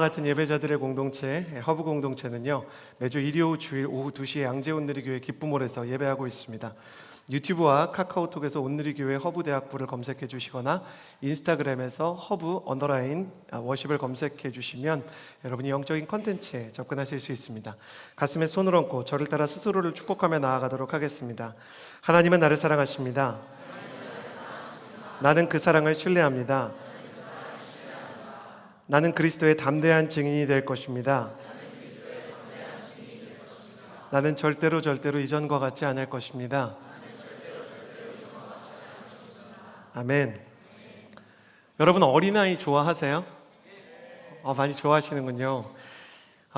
같은 예배자들의 공동체 허브 공동체는요, 매주 일요 주일 오후 2시에 양재 온누리교회 기쁨홀에서 예배하고 있습니다. 유튜브와 카카오톡에서 온누리교회 허브대학부를 검색해 주시거나 인스타그램에서 허브 언더라인 워십을 검색해 주시면 여러분이 영적인 컨텐츠에 접근하실 수 있습니다. 가슴에 손을 얹고 저를 따라 스스로를 축복하며 나아가도록 하겠습니다. 하나님은 나를 사랑하십니다. 나는 그 사랑을 신뢰합니다. 나는 그리스도의 담대한 증인이 될 것입니다. 나는 절대로 이전과 같지 않을 것입니다. 아멘. 여러분 어린아이 좋아하세요? 많이 좋아하시는군요.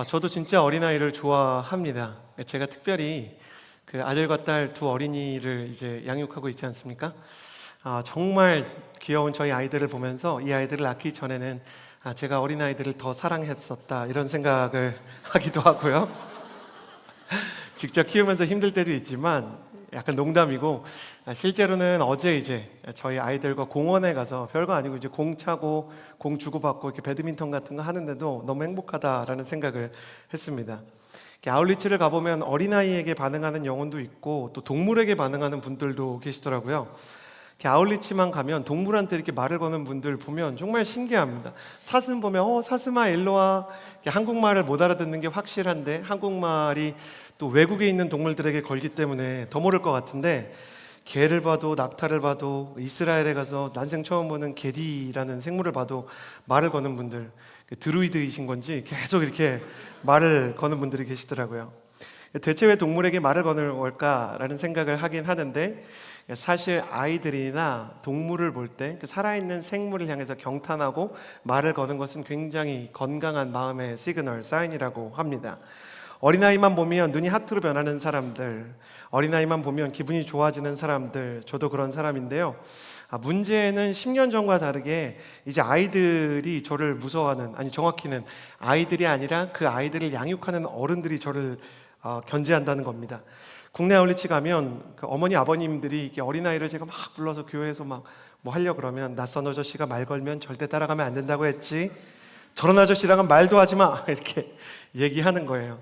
저도 진짜 어린아이를 좋아합니다. 제가 특별히 그 아들과 딸 두 어린이를 이제 양육하고 있지 않습니까? 정말 귀여운 저희 아이들을 보면서 이 아이들을 낳기 전에는 제가 어린아이들을 더 사랑했었다 이런 생각을 하기도 하고요. 직접 키우면서 힘들 때도 있지만 약간 농담이고, 실제로는 어제 이제 저희 아이들과 공원에 가서 별거 아니고 이제 공 차고 공 주고받고 이렇게 배드민턴 같은 거 하는데도 너무 행복하다라는 생각을 했습니다. 아울리치를 가보면 어린아이에게 반응하는 영혼도 있고 또 동물에게 반응하는 분들도 계시더라고요. 아울리치만 가면 동물한테 이렇게 말을 거는 분들 보면 정말 신기합니다. 사슴 보면 사슴아 일로와, 한국말을 못 알아듣는 게 확실한데 한국말이 또 외국에 있는 동물들에게 걸기 때문에 더 모를 것 같은데, 개를 봐도 낙타를 봐도 이스라엘에 가서 난생 처음 보는 게디라는 생물을 봐도 말을 거는 분들, 드루이드이신 건지 계속 이렇게 말을 거는 분들이 계시더라고요. 대체 왜 동물에게 말을 거는 걸까라는 생각을 하긴 하는데, 사실 아이들이나 동물을 볼 때 살아있는 생물을 향해서 경탄하고 말을 거는 것은 굉장히 건강한 마음의 시그널, 사인이라고 합니다. 어린아이만 보면 눈이 하트로 변하는 사람들, 어린아이만 보면 기분이 좋아지는 사람들, 저도 그런 사람인데요. 문제는 10년 전과 다르게 이제 아이들이 저를 무서워하는, 아니 정확히는 아이들이 아니라 그 아이들을 양육하는 어른들이 저를 견제한다는 겁니다. 국내 아울리치 가면 그 어머니 아버님들이 이렇게 어린아이를 제가 막 불러서 교회에서 막 뭐 하려고 그러면, 낯선 아저씨가 말 걸면 절대 따라가면 안 된다고 했지, 저런 아저씨랑은 말도 하지 마, 이렇게 얘기하는 거예요.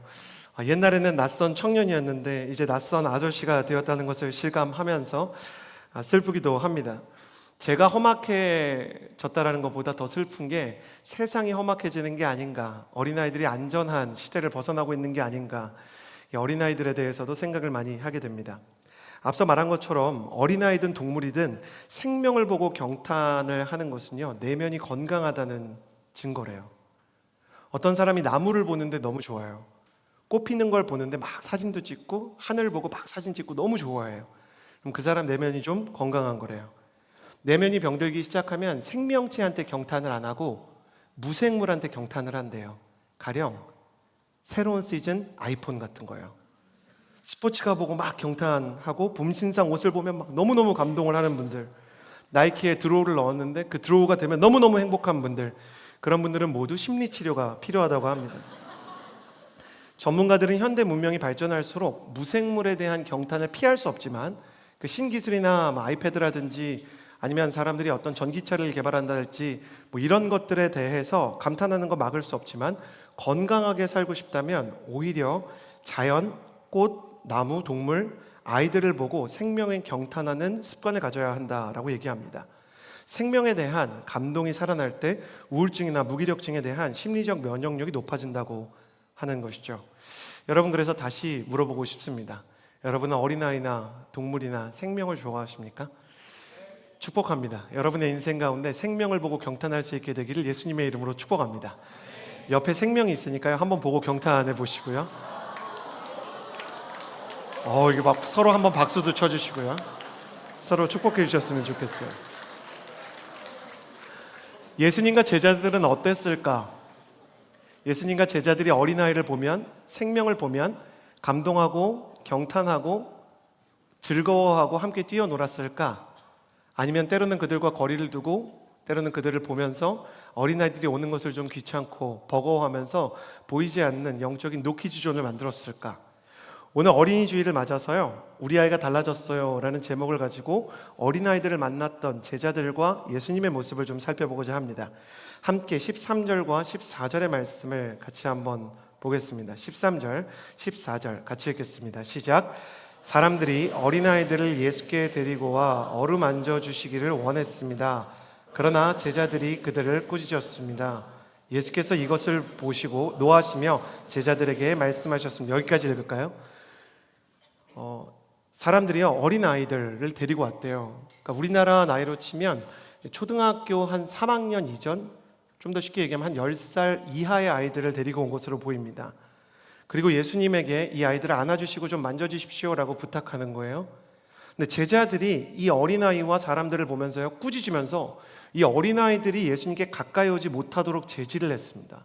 옛날에는 낯선 청년이었는데 이제 낯선 아저씨가 되었다는 것을 실감하면서 슬프기도 합니다. 제가 험악해졌다라는 것보다 더 슬픈 게 세상이 험악해지는 게 아닌가, 어린아이들이 안전한 시대를 벗어나고 있는 게 아닌가, 어린아이들에 대해서도 생각을 많이 하게 됩니다. 앞서 말한 것처럼 어린아이든 동물이든 생명을 보고 경탄을 하는 것은요, 내면이 건강하다는 증거래요. 어떤 사람이 나무를 보는데 너무 좋아요. 꽃 피는 걸 보는데 막 사진도 찍고 하늘 보고 막 사진 찍고 너무 좋아해요. 그럼 그 사람 내면이 좀 건강한 거래요. 내면이 병들기 시작하면 생명체한테 경탄을 안 하고 무생물한테 경탄을 한대요. 가령 새로운 시즌 아이폰 같은 거예요. 스포츠카 보고 막 경탄하고 봄신상 옷을 보면 막 너무너무 감동을 하는 분들, 나이키에 드로우를 넣었는데 그 드로우가 되면 너무너무 행복한 분들, 그런 분들은 모두 심리치료가 필요하다고 합니다. 전문가들은 현대 문명이 발전할수록 무생물에 대한 경탄을 피할 수 없지만, 그 신기술이나 아이패드라든지 아니면 사람들이 어떤 전기차를 개발한다든지 뭐 이런 것들에 대해서 감탄하는 거 막을 수 없지만, 건강하게 살고 싶다면 오히려 자연, 꽃, 나무, 동물, 아이들을 보고 생명에 경탄하는 습관을 가져야 한다라고 얘기합니다. 생명에 대한 감동이 살아날 때 우울증이나 무기력증에 대한 심리적 면역력이 높아진다고 하는 것이죠. 여러분, 그래서 다시 물어보고 싶습니다. 여러분은 어린아이나 동물이나 생명을 좋아하십니까? 축복합니다. 여러분의 인생 가운데 생명을 보고 경탄할 수 있게 되기를 예수님의 이름으로 축복합니다. 옆에 생명이 있으니까요, 한번 보고 경탄해 보시고요. 이게 막 서로 한번 박수도 쳐주시고요. 서로 축복해 주셨으면 좋겠어요. 예수님과 제자들은 어땠을까? 예수님과 제자들이 어린아이를 보면, 생명을 보면 감동하고 경탄하고 즐거워하고 함께 뛰어놀았을까? 아니면 때로는 그들과 거리를 두고 때로는 그들을 보면서 어린아이들이 오는 것을 좀 귀찮고 버거워하면서 보이지 않는 영적인 노키즈존을 만들었을까? 오늘 어린이 주일을 맞아서요, 우리 아이가 달라졌어요 라는 제목을 가지고 어린아이들을 만났던 제자들과 예수님의 모습을 좀 살펴보고자 합니다. 함께 13절과 14절의 말씀을 같이 한번 보겠습니다. 13절, 14절 같이 읽겠습니다. 시작. 사람들이 어린아이들을 예수께 데리고 와 어루만져 주시기를 원했습니다. 그러나 제자들이 그들을 꾸짖었습니다. 예수께서 이것을 보시고 노하시며 제자들에게 말씀하셨습니다. 여기까지 읽을까요? 사람들이요, 어린아이들을 데리고 왔대요. 그러니까 우리나라 나이로 치면 초등학교 한 3학년 이전, 좀 더 쉽게 얘기하면 한 10살 이하의 아이들을 데리고 온 것으로 보입니다. 그리고 예수님에게 이 아이들을 안아주시고 좀 만져주십시오라고 부탁하는 거예요. 근데 제자들이 이 어린아이와 사람들을 보면서요, 꾸짖으면서 이 어린아이들이 예수님께 가까이 오지 못하도록 제지를 했습니다.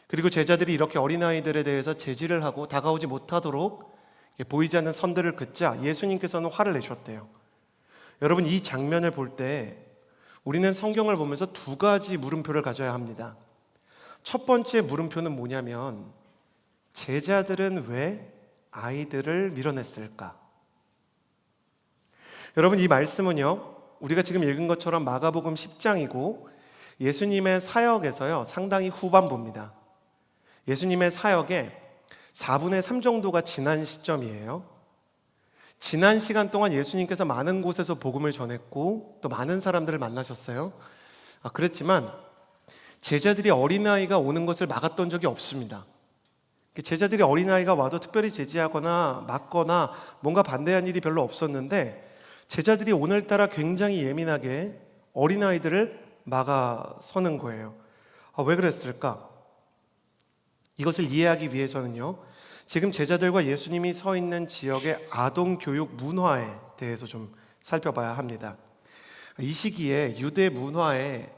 그리고 제자들이 이렇게 어린아이들에 대해서 제지를 하고 다가오지 못하도록 보이지 않는 선들을 긋자 예수님께서는 화를 내셨대요. 여러분, 이 장면을 볼 때 우리는 성경을 보면서 두 가지 물음표를 가져야 합니다. 첫 번째 물음표는 뭐냐면, 제자들은 왜 아이들을 밀어냈을까? 여러분, 이 말씀은요, 우리가 지금 읽은 것처럼 마가복음 10장이고 예수님의 사역에서요, 상당히 후반부입니다. 예수님의 사역의 4분의 3 정도가 지난 시점이에요. 지난 시간 동안 예수님께서 많은 곳에서 복음을 전했고 또 많은 사람들을 만나셨어요. 그랬지만 제자들이 어린아이가 오는 것을 막았던 적이 없습니다. 제자들이 어린아이가 와도 특별히 제지하거나 막거나 뭔가 반대한 일이 별로 없었는데, 제자들이 오늘따라 굉장히 예민하게 어린아이들을 막아서는 거예요. 왜 그랬을까? 이것을 이해하기 위해서는요, 지금 제자들과 예수님이 서 있는 지역의 아동 교육 문화에 대해서 좀 살펴봐야 합니다. 이 시기에 유대 문화에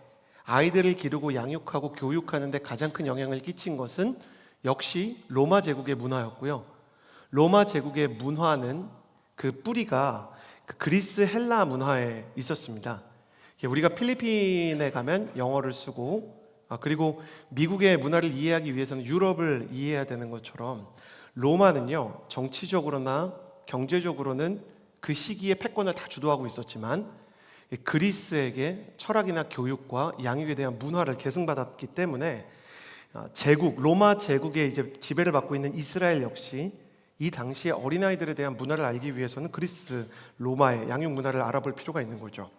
아이들을 기르고 양육하고 교육하는 데 가장 큰 영향을 끼친 것은 역시 로마 제국의 문화였고요. 로마 제국의 문화는 그 뿌리가 그 그리스 헬라 문화에 있었습니다. 우리가 필리핀에 가면 영어를 쓰고, 그리고 미국의 문화를 이해하기 위해서는 유럽을 이해해야 되는 것처럼 로마는요, 정치적으로나 경제적으로는 그 시기에 패권을 다 주도하고 있었지만 그리스에게 철학이나 교육과 양육에 대한 문화를 계승받았기 때문에 제국, 로마 제국의 이제 지배를 받고 있는 이스라엘 역시 이 당시에 어린아이들에 대한 문화를 알기 위해서는 그리스, 로마의 양육 문화를 알아볼 필요가 있는 거죠.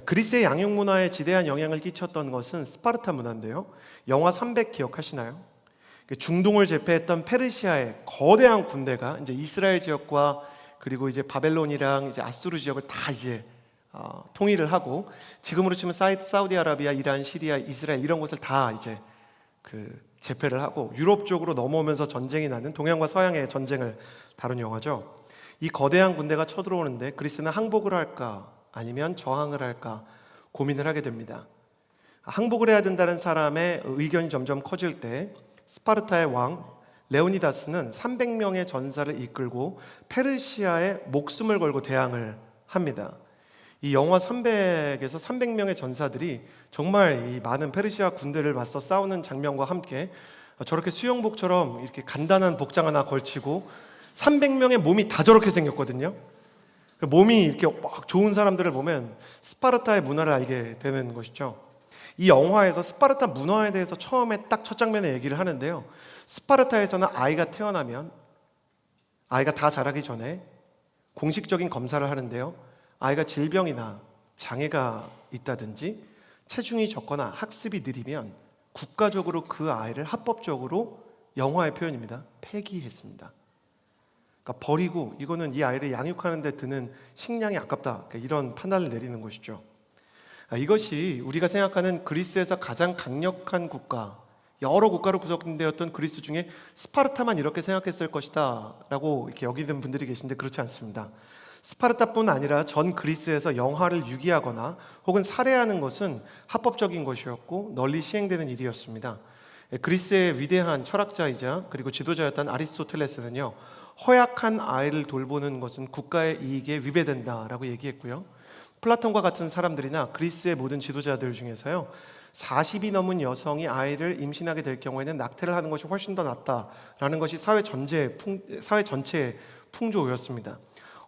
그리스의 양육 문화에 지대한 영향을 끼쳤던 것은 스파르타 문화인데요, 영화 300 기억하시나요? 중동을 제패했던 페르시아의 거대한 군대가 이제 이스라엘 지역과 그리고 이제 바벨론이랑 이제 아수르 지역을 다 이제 통일을 하고, 지금으로 치면 사우디아라비아, 이란, 시리아, 이스라엘 이런 곳을 다 이제 그 제패를 하고 유럽 쪽으로 넘어오면서 전쟁이 나는 동양과 서양의 전쟁을 다룬 영화죠. 이 거대한 군대가 쳐들어오는데 그리스는 항복을 할까 아니면 저항을 할까 고민을 하게 됩니다. 항복을 해야 된다는 사람의 의견이 점점 커질 때 스파르타의 왕 레오니다스는 300명의 전사를 이끌고 페르시아에 목숨을 걸고 대항을 합니다. 이 영화 300에서 300명의 전사들이 정말 이 많은 페르시아 군대를 맞서 싸우는 장면과 함께 저렇게 수영복처럼 이렇게 간단한 복장 하나 걸치고 300명의 몸이 다 저렇게 생겼거든요. 몸이 이렇게 막 좋은 사람들을 보면 스파르타의 문화를 알게 되는 것이죠. 이 영화에서 스파르타 문화에 대해서 처음에 딱 첫 장면에 얘기를 하는데요, 스파르타에서는 아이가 태어나면 아이가 다 자라기 전에 공식적인 검사를 하는데요, 아이가 질병이나 장애가 있다든지 체중이 적거나 학습이 느리면 국가적으로 그 아이를 합법적으로, 영화의 표현입니다, 폐기했습니다. 그러니까 버리고, 이거는 이 아이를 양육하는 데 드는 식량이 아깝다, 그러니까 이런 판단을 내리는 것이죠. 이것이 우리가 생각하는 그리스에서 가장 강력한 국가, 여러 국가로 구성되었던 그리스 중에 스파르타만 이렇게 생각했을 것이다 라고 이렇게 여기는 분들이 계신데, 그렇지 않습니다. 스파르타뿐 아니라 전 그리스에서 영화를 유기하거나 혹은 살해하는 것은 합법적인 것이었고 널리 시행되는 일이었습니다. 그리스의 위대한 철학자이자 그리고 지도자였던 아리스토텔레스는요, 허약한 아이를 돌보는 것은 국가의 이익에 위배된다라고 얘기했고요. 플라톤과 같은 사람들이나 그리스의 모든 지도자들 중에서요, 40이 넘은 여성이 아이를 임신하게 될 경우에는 낙태를 하는 것이 훨씬 더 낫다라는 것이 사회 전체의 풍조였습니다.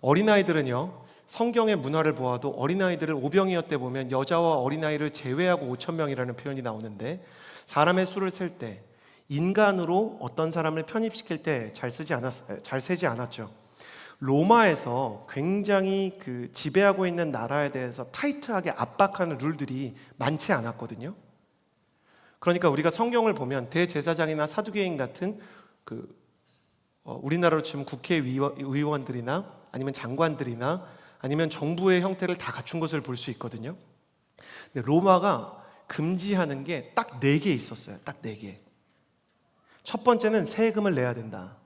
어린아이들은요, 성경의 문화를 보아도 어린아이들을 오병이어 때 보면 여자와 어린아이를 제외하고 5천 명이라는 표현이 나오는데, 사람의 수를 셀 때 인간으로 어떤 사람을 편입시킬 때 잘 세지 않았죠. 로마에서 굉장히 지배하고 있는 나라에 대해서 타이트하게 압박하는 룰들이 많지 않았거든요. 그러니까 우리가 성경을 보면 대제사장이나 사두개인 같은 우리나라로 치면 국회의원들이나 아니면 장관들이나 아니면 정부의 형태를 다 갖춘 것을 볼 수 있거든요. 근데 로마가 금지하는 게 딱 4개 있었어요. 딱 4개. 첫 번째는 세금을 내야 된다.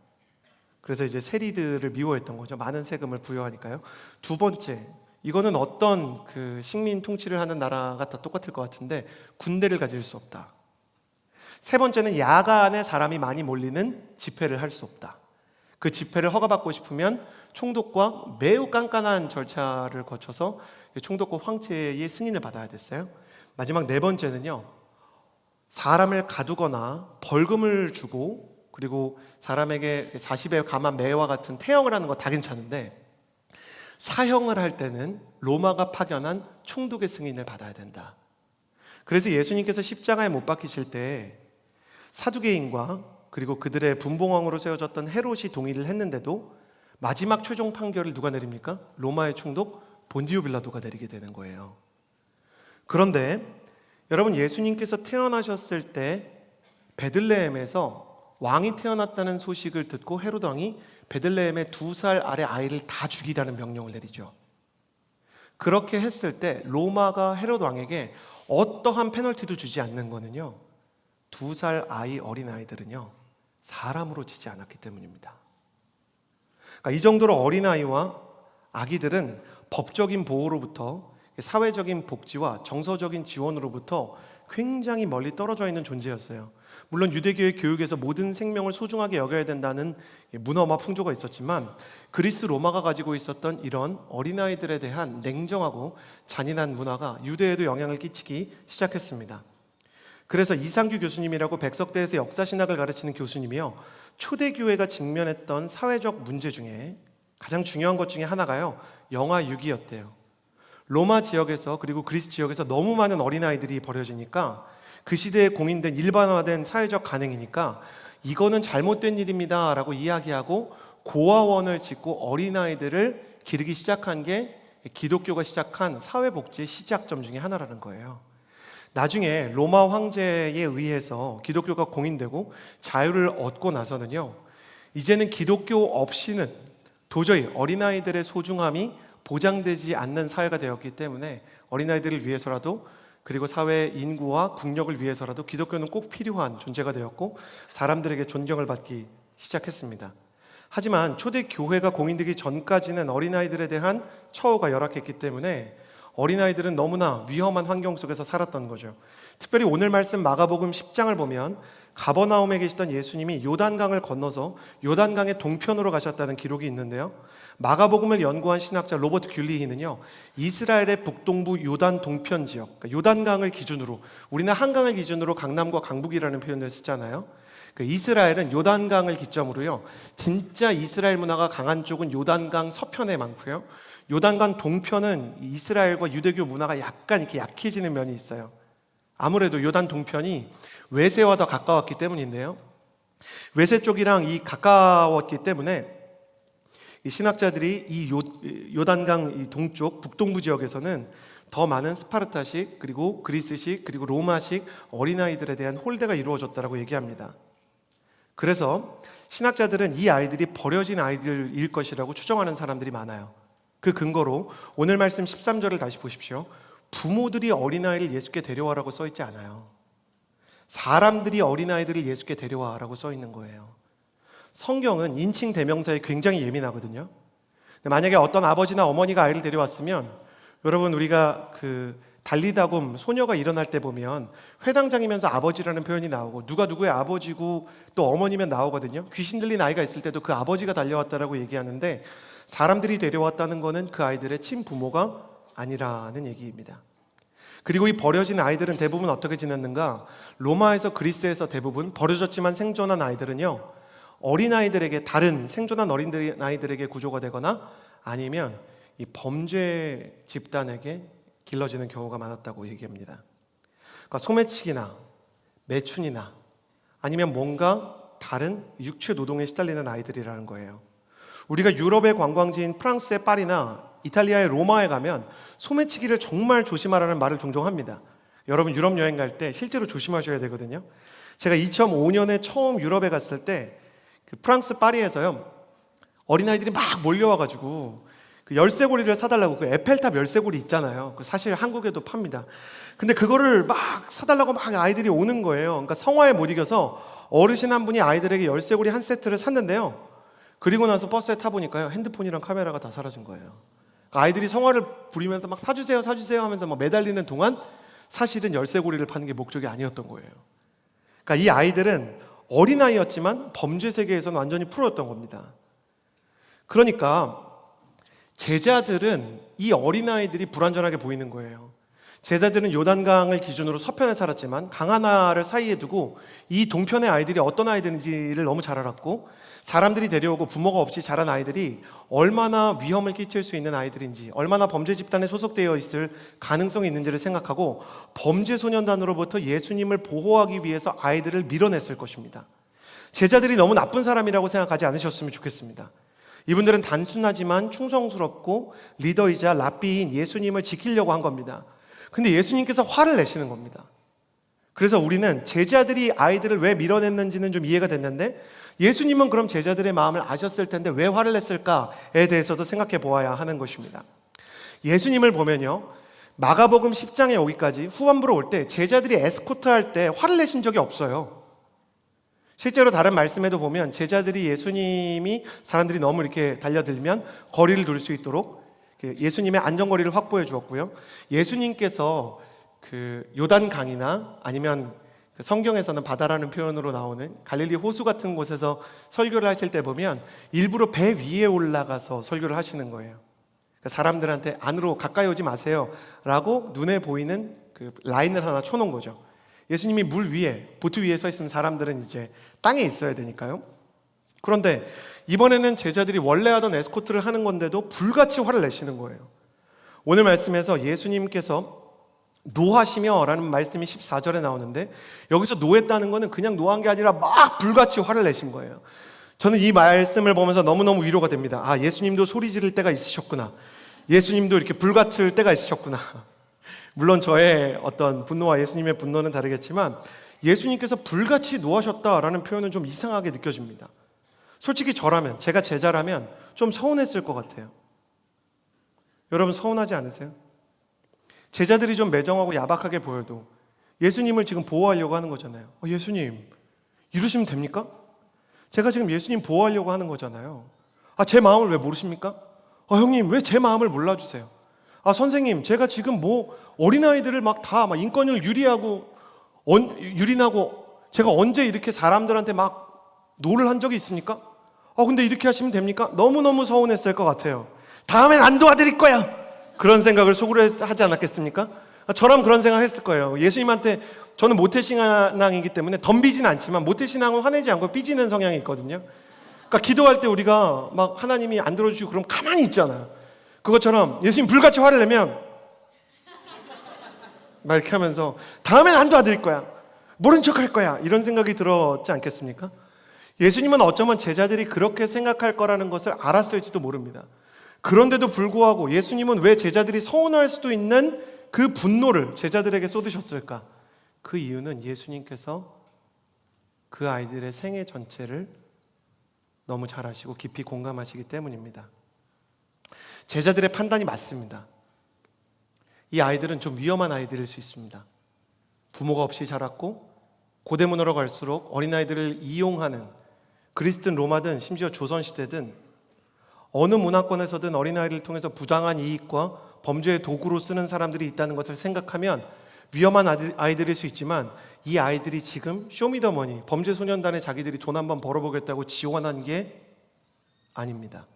그래서 이제 세리들을 미워했던 거죠. 많은 세금을 부여하니까요. 두 번째, 이거는 어떤 식민 통치를 하는 나라가 다 똑같을 것 같은데, 군대를 가질 수 없다. 세 번째는 야간에 사람이 많이 몰리는 집회를 할 수 없다. 그 집회를 허가받고 싶으면 총독과 매우 깐깐한 절차를 거쳐서 총독과 황제의 승인을 받아야 됐어요. 마지막 4번째는요, 사람을 가두거나 벌금을 주고, 그리고 사람에게 40에 감한 매와 같은 태형을 하는 거 다 괜찮은데, 사형을 할 때는 로마가 파견한 총독의 승인을 받아야 된다. 그래서 예수님께서 십자가에 못 박히실 때 사두개인과 그리고 그들의 분봉왕으로 세워졌던 헤롯이 동의를 했는데도 마지막 최종 판결을 누가 내립니까? 로마의 총독 본디오 빌라도가 내리게 되는 거예요. 그런데 여러분, 예수님께서 태어나셨을 때 베들레헴에서 왕이 태어났다는 소식을 듣고 헤롯 왕이 베들레헴의 2살 아래 아이를 다 죽이라는 명령을 내리죠. 그렇게 했을 때 로마가 헤롯 왕에게 어떠한 페널티도 주지 않는 거는요, 2살 어린아이들은요 사람으로 치지 않았기 때문입니다. 그러니까 이 정도로 어린아이와 아기들은 법적인 보호로부터 사회적인 복지와 정서적인 지원으로부터 굉장히 멀리 떨어져 있는 존재였어요. 물론 유대교의 교육에서 모든 생명을 소중하게 여겨야 된다는 문화와 풍조가 있었지만, 그리스 로마가 가지고 있었던 이런 어린아이들에 대한 냉정하고 잔인한 문화가 유대에도 영향을 끼치기 시작했습니다. 그래서 이상규 교수님이라고 백석대에서 역사신학을 가르치는 교수님이요, 초대교회가 직면했던 사회적 문제 중에 가장 중요한 것 중에 하나가요, 영아유기였대요. 로마 지역에서 그리고 그리스 지역에서 너무 많은 어린아이들이 버려지니까, 그 시대에 공인된 일반화된 사회적 간행이니까 이거는 잘못된 일입니다 라고 이야기하고 고아원을 짓고 어린아이들을 기르기 시작한 게 기독교가 시작한 사회복지의 시작점 중에 하나라는 거예요. 나중에 로마 황제에 의해서 기독교가 공인되고 자유를 얻고 나서는요, 이제는 기독교 없이는 도저히 어린아이들의 소중함이 보장되지 않는 사회가 되었기 때문에 어린아이들을 위해서라도, 그리고 사회 인구와 국력을 위해서라도 기독교는 꼭 필요한 존재가 되었고 사람들에게 존경을 받기 시작했습니다. 하지만 초대 교회가 공인되기 전까지는 어린아이들에 대한 처우가 열악했기 때문에 어린아이들은 너무나 위험한 환경 속에서 살았던 거죠. 특별히 오늘 말씀 마가복음 10장을 보면 가버나움에 계시던 예수님이 요단강을 건너서 요단강의 동편으로 가셨다는 기록이 있는데요, 마가복음을 연구한 신학자 로버트 귤리히는요, 이스라엘의 북동부 요단 동편 지역, 그러니까 요단강을 기준으로, 우리는 한강을 기준으로 강남과 강북이라는 표현을 쓰잖아요. 이스라엘은 요단강을 기점으로요, 진짜 이스라엘 문화가 강한 쪽은 요단강 서편에 많고요, 요단강 동편은 이스라엘과 유대교 문화가 약간 이렇게 약해지는 면이 있어요. 아무래도 요단 동편이 외세와 더 가까웠기 때문인데요, 외세 쪽이랑 이 가까웠기 때문에 이 신학자들이 이 요단강 이 동쪽 북동부 지역에서는 더 많은 스파르타식, 그리고 그리스식, 그리고 로마식 어린아이들에 대한 홀대가 이루어졌다고 얘기합니다. 그래서 신학자들은 이 아이들이 버려진 아이들일 것이라고 추정하는 사람들이 많아요. 그 근거로 오늘 말씀 13절을 다시 보십시오. 부모들이 어린아이를 예수께 데려와라고 써 있지 않아요. 사람들이 어린아이들을 예수께 데려와라고 써 있는 거예요. 성경은 인칭 대명사에 굉장히 예민하거든요. 만약에 어떤 아버지나 어머니가 아이를 데려왔으면, 여러분 우리가 달리다굼 소녀가 일어날 때 보면 회당장이면서 아버지라는 표현이 나오고 누가 누구의 아버지고 또 어머니면 나오거든요. 귀신 들린 아이가 있을 때도 그 아버지가 달려왔다라고 얘기하는데, 사람들이 데려왔다는 거는 그 아이들의 친부모가 아니라는 얘기입니다. 그리고 이 버려진 아이들은 대부분 어떻게 지냈는가? 로마에서 그리스에서 대부분 버려졌지만 생존한 아이들은요, 어린아이들에게, 다른 생존한 어린아이들에게 구조가 되거나 아니면 이 범죄 집단에게 길러지는 경우가 많았다고 얘기합니다. 그러니까 소매치기나 매춘이나 아니면 뭔가 다른 육체 노동에 시달리는 아이들이라는 거예요. 우리가 유럽의 관광지인 프랑스의 파리나 이탈리아의 로마에 가면 소매치기를 정말 조심하라는 말을 종종 합니다. 여러분 유럽 여행 갈 때 실제로 조심하셔야 되거든요. 제가 2005년에 처음 유럽에 갔을 때 그 프랑스 파리에서요, 어린아이들이 막 몰려와가지고 그 열쇠고리를 사달라고, 그 에펠탑 열쇠고리 있잖아요. 그 사실 한국에도 팝니다. 근데 그거를 막 사달라고 막 아이들이 오는 거예요. 그러니까 성화에 못 이겨서 어르신 한 분이 아이들에게 열쇠고리 한 세트를 샀는데요, 그리고 나서 버스에 타보니까요, 핸드폰이랑 카메라가 다 사라진 거예요. 그러니까 아이들이 성화를 부리면서 막 사주세요 사주세요 하면서 막 매달리는 동안 사실은 열쇠고리를 파는 게 목적이 아니었던 거예요. 그러니까 이 아이들은 어린아이였지만 범죄 세계에서는 완전히 프로였던 겁니다. 그러니까 제자들은 이 어린아이들이 불완전하게 보이는 거예요. 제자들은 요단강을 기준으로 서편에 살았지만 강 하나를 사이에 두고 이 동편의 아이들이 어떤 아이들인지를 너무 잘 알았고, 사람들이 데려오고 부모가 없이 자란 아이들이 얼마나 위험을 끼칠 수 있는 아이들인지, 얼마나 범죄 집단에 소속되어 있을 가능성이 있는지를 생각하고 범죄 소년단으로부터 예수님을 보호하기 위해서 아이들을 밀어냈을 것입니다. 제자들이 너무 나쁜 사람이라고 생각하지 않으셨으면 좋겠습니다. 이분들은 단순하지만 충성스럽고 리더이자 랍비인 예수님을 지키려고 한 겁니다. 근데 예수님께서 화를 내시는 겁니다. 그래서 우리는 제자들이 아이들을 왜 밀어냈는지는 좀 이해가 됐는데, 예수님은 그럼 제자들의 마음을 아셨을 텐데 왜 화를 냈을까에 대해서도 생각해 보아야 하는 것입니다. 예수님을 보면요, 마가복음 10장에 오기까지 후반부로 올 때 제자들이 에스코트 할 때 화를 내신 적이 없어요. 실제로 다른 말씀에도 보면 제자들이 예수님이 사람들이 너무 이렇게 달려들면 거리를 둘 수 있도록 예수님의 안전거리를 확보해 주었고요, 예수님께서 그 요단강이나 아니면 성경에서는 바다라는 표현으로 나오는 갈릴리 호수 같은 곳에서 설교를 하실 때 보면 일부러 배 위에 올라가서 설교를 하시는 거예요. 그러니까 사람들한테 안으로 가까이 오지 마세요 라고 눈에 보이는 그 라인을 하나 쳐놓은 거죠. 예수님이 물 위에, 보트 위에 서 있으면 사람들은 이제 땅에 있어야 되니까요. 그런데 이번에는 제자들이 원래 하던 에스코트를 하는 건데도 불같이 화를 내시는 거예요. 오늘 말씀에서 예수님께서 노하시며 라는 말씀이 14절에 나오는데, 여기서 노했다는 거는 그냥 노한 게 아니라 막 불같이 화를 내신 거예요. 저는 이 말씀을 보면서 너무너무 위로가 됩니다. 아, 예수님도 소리 지를 때가 있으셨구나. 예수님도 이렇게 불같을 때가 있으셨구나. 물론 저의 어떤 분노와 예수님의 분노는 다르겠지만 예수님께서 불같이 노하셨다라는 표현은 좀 이상하게 느껴집니다. 솔직히 저라면, 제가 제자라면 좀 서운했을 것 같아요. 여러분 서운하지 않으세요? 제자들이 좀 매정하고 야박하게 보여도 예수님을 지금 보호하려고 하는 거잖아요. 예수님 이러시면 됩니까? 제가 지금 예수님 보호하려고 하는 거잖아요. 제 마음을 왜 모르십니까? 형님 왜 제 마음을 몰라주세요? 선생님 제가 지금 뭐 어린아이들을 막 다 인권을 유린하고 제가 언제 이렇게 사람들한테 막 노를 한 적이 있습니까? 근데 이렇게 하시면 됩니까? 너무너무 서운했을 것 같아요. 다음엔 안 도와드릴 거야! 그런 생각을 속으로 하지 않았겠습니까? 저라면 그런 생각 했을 거예요. 예수님한테, 저는 모태신앙이기 때문에 덤비진 않지만 모태신앙은 화내지 않고 삐지는 성향이 있거든요. 그러니까 기도할 때 우리가 막 하나님이 안 들어주시고 그럼 가만히 있잖아요. 그것처럼 예수님 불같이 화를 내면 막 이렇게 하면서 다음엔 안 도와드릴 거야, 모른 척 할 거야, 이런 생각이 들었지 않겠습니까? 예수님은 어쩌면 제자들이 그렇게 생각할 거라는 것을 알았을지도 모릅니다. 그런데도 불구하고 예수님은 왜 제자들이 서운할 수도 있는 그 분노를 제자들에게 쏟으셨을까? 그 이유는 예수님께서 그 아이들의 생애 전체를 너무 잘 아시고 깊이 공감하시기 때문입니다. 제자들의 판단이 맞습니다. 이 아이들은 좀 위험한 아이들일 수 있습니다. 부모가 없이 자랐고 고대문으로 갈수록 어린아이들을 이용하는, 그리스든 로마든 심지어 조선시대든 어느 문화권에서든 어린아이를 통해서 부당한 이익과 범죄의 도구로 쓰는 사람들이 있다는 것을 생각하면 위험한 아이들일 수 있지만, 이 아이들이 지금 쇼미더머니, 범죄소년단에 자기들이 돈 한번 벌어보겠다고 지원한 게 아닙니다.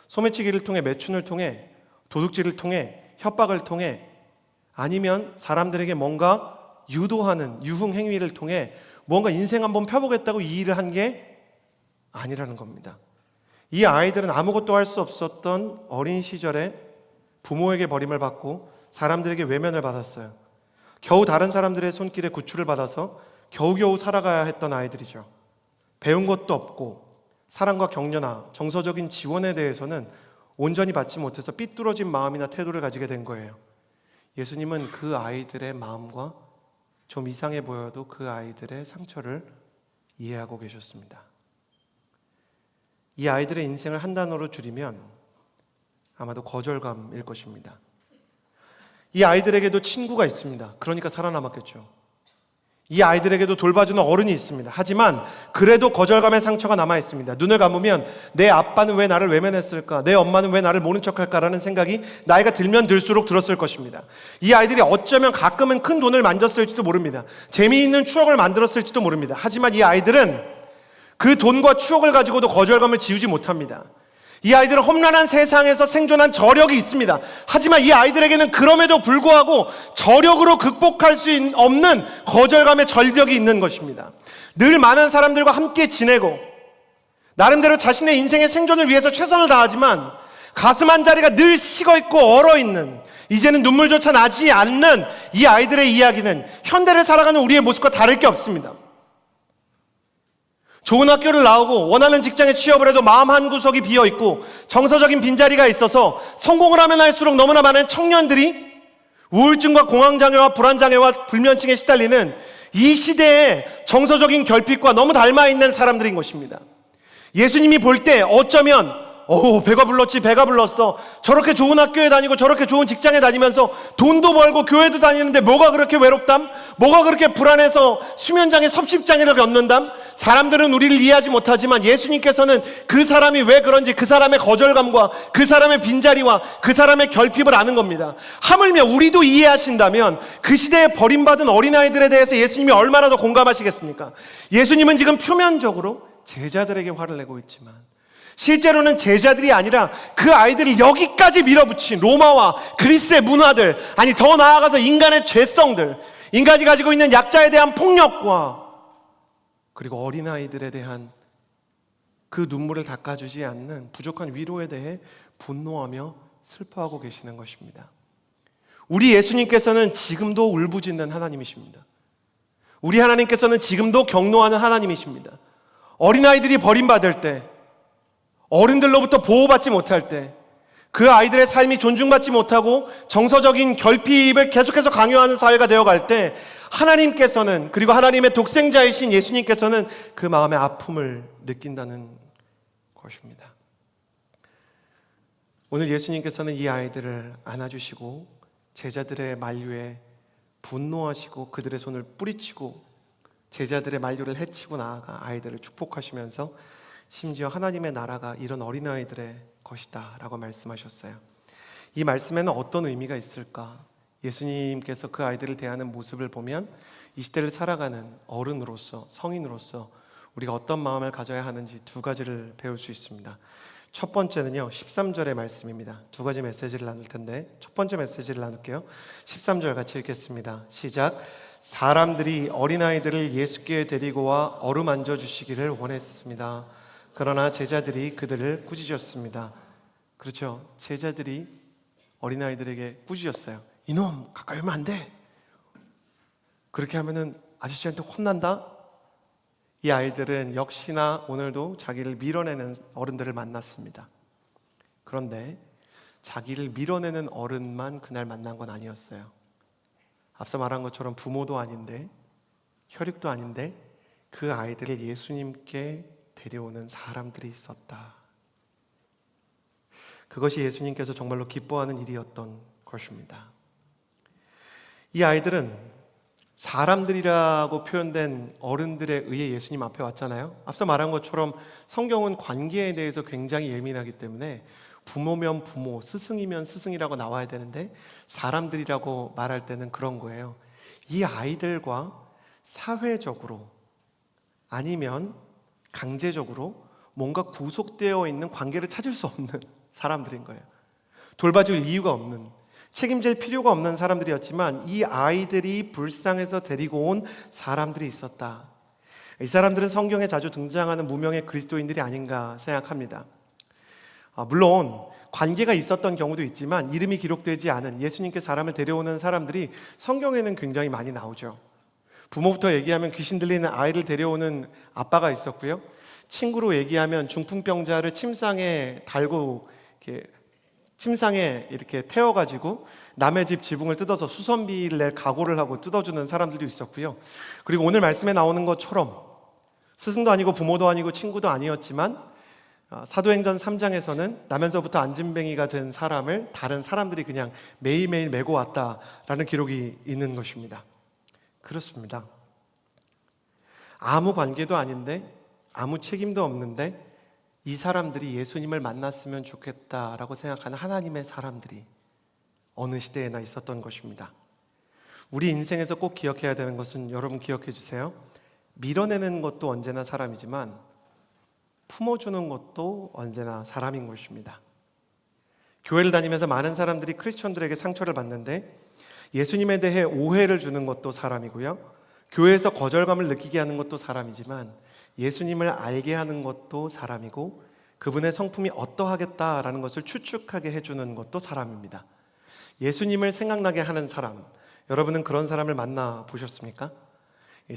소매치기를 통해, 매춘을 통해, 도둑질을 통해, 협박을 통해 아니면 사람들에게 뭔가 유도하는 유흥 행위를 통해 뭔가 인생 한번 펴보겠다고 이 일을 한 게 아니라는 겁니다. 이 아이들은 아무것도 할 수 없었던 어린 시절에 부모에게 버림을 받고 사람들에게 외면을 받았어요. 겨우 다른 사람들의 손길에 구출을 받아서 겨우겨우 살아가야 했던 아이들이죠. 배운 것도 없고 사랑과 격려나 정서적인 지원에 대해서는 온전히 받지 못해서 삐뚤어진 마음이나 태도를 가지게 된 거예요. 예수님은 그 아이들의 마음과 좀 이상해 보여도 그 아이들의 상처를 이해하고 계셨습니다. 이 아이들의 인생을 한 단어로 줄이면 아마도 거절감일 것입니다. 이 아이들에게도 친구가 있습니다. 그러니까 살아남았겠죠. 이 아이들에게도 돌봐주는 어른이 있습니다. 하지만 그래도 거절감의 상처가 남아 있습니다. 눈을 감으면 내 아빠는 왜 나를 외면했을까? 내 엄마는 왜 나를 모른 척할까라는 생각이 나이가 들면 들수록 들었을 것입니다. 이 아이들이 어쩌면 가끔은 큰 돈을 만졌을지도 모릅니다. 재미있는 추억을 만들었을지도 모릅니다. 하지만 이 아이들은 그 돈과 추억을 가지고도 거절감을 지우지 못합니다. 이 아이들은 험난한 세상에서 생존한 저력이 있습니다. 하지만 이 아이들에게는 그럼에도 불구하고 저력으로 극복할 수 없는 거절감의 절벽이 있는 것입니다. 늘 많은 사람들과 함께 지내고 나름대로 자신의 인생의 생존을 위해서 최선을 다하지만 가슴 한 자리가 늘 식어있고 얼어있는, 이제는 눈물조차 나지 않는 이 아이들의 이야기는 현대를 살아가는 우리의 모습과 다를 게 없습니다. 좋은 학교를 나오고 원하는 직장에 취업을 해도 마음 한구석이 비어있고 정서적인 빈자리가 있어서 성공을 하면 할수록 너무나 많은 청년들이 우울증과 공황장애와 불안장애와 불면증에 시달리는 이 시대의 정서적인 결핍과 너무 닮아있는 사람들인 것입니다. 예수님이 볼 때 어쩌면 배가 불렀어. 저렇게 좋은 학교에 다니고 저렇게 좋은 직장에 다니면서 돈도 벌고 교회도 다니는데 뭐가 그렇게 외롭담? 뭐가 그렇게 불안해서 수면장애, 섭식장애를 겪는담? 사람들은 우리를 이해하지 못하지만 예수님께서는 그 사람이 왜 그런지, 그 사람의 거절감과 그 사람의 빈자리와 그 사람의 결핍을 아는 겁니다. 하물며 우리도 이해하신다면 그 시대에 버림받은 어린아이들에 대해서 예수님이 얼마나 더 공감하시겠습니까? 예수님은 지금 표면적으로 제자들에게 화를 내고 있지만 실제로는 제자들이 아니라 그 아이들이 여기까지 밀어붙인 로마와 그리스의 문화들, 아니 더 나아가서 인간의 죄성들, 인간이 가지고 있는 약자에 대한 폭력과 그리고 어린아이들에 대한 그 눈물을 닦아주지 않는 부족한 위로에 대해 분노하며 슬퍼하고 계시는 것입니다. 우리 예수님께서는 지금도 울부짖는 하나님이십니다. 우리 하나님께서는 지금도 격노하는 하나님이십니다. 어린아이들이 버림받을 때, 어른들로부터 보호받지 못할 때, 그 아이들의 삶이 존중받지 못하고 정서적인 결핍을 계속해서 강요하는 사회가 되어갈 때 하나님께서는, 그리고 하나님의 독생자이신 예수님께서는 그 마음의 아픔을 느낀다는 것입니다. 오늘 예수님께서는 이 아이들을 안아주시고 제자들의 만류에 분노하시고 그들의 손을 뿌리치고 제자들의 만류를 해치고 나아가 아이들을 축복하시면서 심지어 하나님의 나라가 이런 어린아이들의 것이다 라고 말씀하셨어요. 이 말씀에는 어떤 의미가 있을까? 예수님께서 그 아이들을 대하는 모습을 보면 이 시대를 살아가는 어른으로서, 성인으로서 우리가 어떤 마음을 가져야 하는지 두 가지를 배울 수 있습니다. 첫 번째는요, 13절의 말씀입니다. 두 가지 메시지를 나눌 텐데 첫 번째 메시지를 나눌게요. 13절 같이 읽겠습니다. 시작. 사람들이 어린아이들을 예수께 데리고 와 어루만져 주시기를 원했습니다. 그러나 제자들이 그들을 꾸짖었습니다. 그렇죠. 제자들이 어린아이들에게 꾸짖었어요. 이놈 가까이 오면 안 돼. 그렇게 하면은 아저씨한테 혼난다. 이 아이들은 역시나 오늘도 자기를 밀어내는 어른들을 만났습니다. 그런데 자기를 밀어내는 어른만 그날 만난 건 아니었어요. 앞서 말한 것처럼 부모도 아닌데 혈육도 아닌데 그 아이들을 예수님께 데려오는 사람들이 있었다. 그것이 예수님께서 정말로 기뻐하는 일이었던 것입니다. 이 아이들은 사람들이라고 표현된 어른들에 의해 예수님 앞에 왔잖아요. 앞서 말한 것처럼 성경은 관계에 대해서 굉장히 예민하기 때문에 부모면 부모, 스승이면 스승이라고 나와야 되는데 사람들이라고 말할 때는 그런 거예요. 이 아이들과 사회적으로 아니면 강제적으로 뭔가 구속되어 있는 관계를 찾을 수 없는 사람들인 거예요. 돌봐줄 이유가 없는, 책임질 필요가 없는 사람들이었지만 이 아이들이 불쌍해서 데리고 온 사람들이 있었다. 이 사람들은 성경에 자주 등장하는 무명의 그리스도인들이 아닌가 생각합니다. 물론 관계가 있었던 경우도 있지만 이름이 기록되지 않은 예수님께 사람을 데려오는 사람들이 성경에는 굉장히 많이 나오죠. 부모부터 얘기하면 귀신 들리는 아이를 데려오는 아빠가 있었고요. 친구로 얘기하면 중풍병자를 침상에 달고 침상에 이렇게 태워가지고 남의 집 지붕을 뜯어서 수선비를 낼 각오를 하고 뜯어주는 사람들도 있었고요. 그리고 오늘 말씀에 나오는 것처럼 스승도 아니고 부모도 아니고 친구도 아니었지만 사도행전 3장에서는 나면서부터 안진뱅이가 된 사람을 다른 사람들이 그냥 매일매일 메고 왔다라는 기록이 있는 것입니다. 그렇습니다. 아무 관계도 아닌데 아무 책임도 없는데 이 사람들이 예수님을 만났으면 좋겠다라고 생각하는 하나님의 사람들이 어느 시대에나 있었던 것입니다. 우리 인생에서 꼭 기억해야 되는 것은 여러분 기억해 주세요. 밀어내는 것도 언제나 사람이지만 품어주는 것도 언제나 사람인 것입니다. 교회를 다니면서 많은 사람들이 크리스천들에게 상처를 받는데 예수님에 대해 오해를 주는 것도 사람이고요. 교회에서 거절감을 느끼게 하는 것도 사람이지만 예수님을 알게 하는 것도 사람이고 그분의 성품이 어떠하겠다라는 것을 추측하게 해주는 것도 사람입니다. 예수님을 생각나게 하는 사람, 여러분은 그런 사람을 만나 보셨습니까?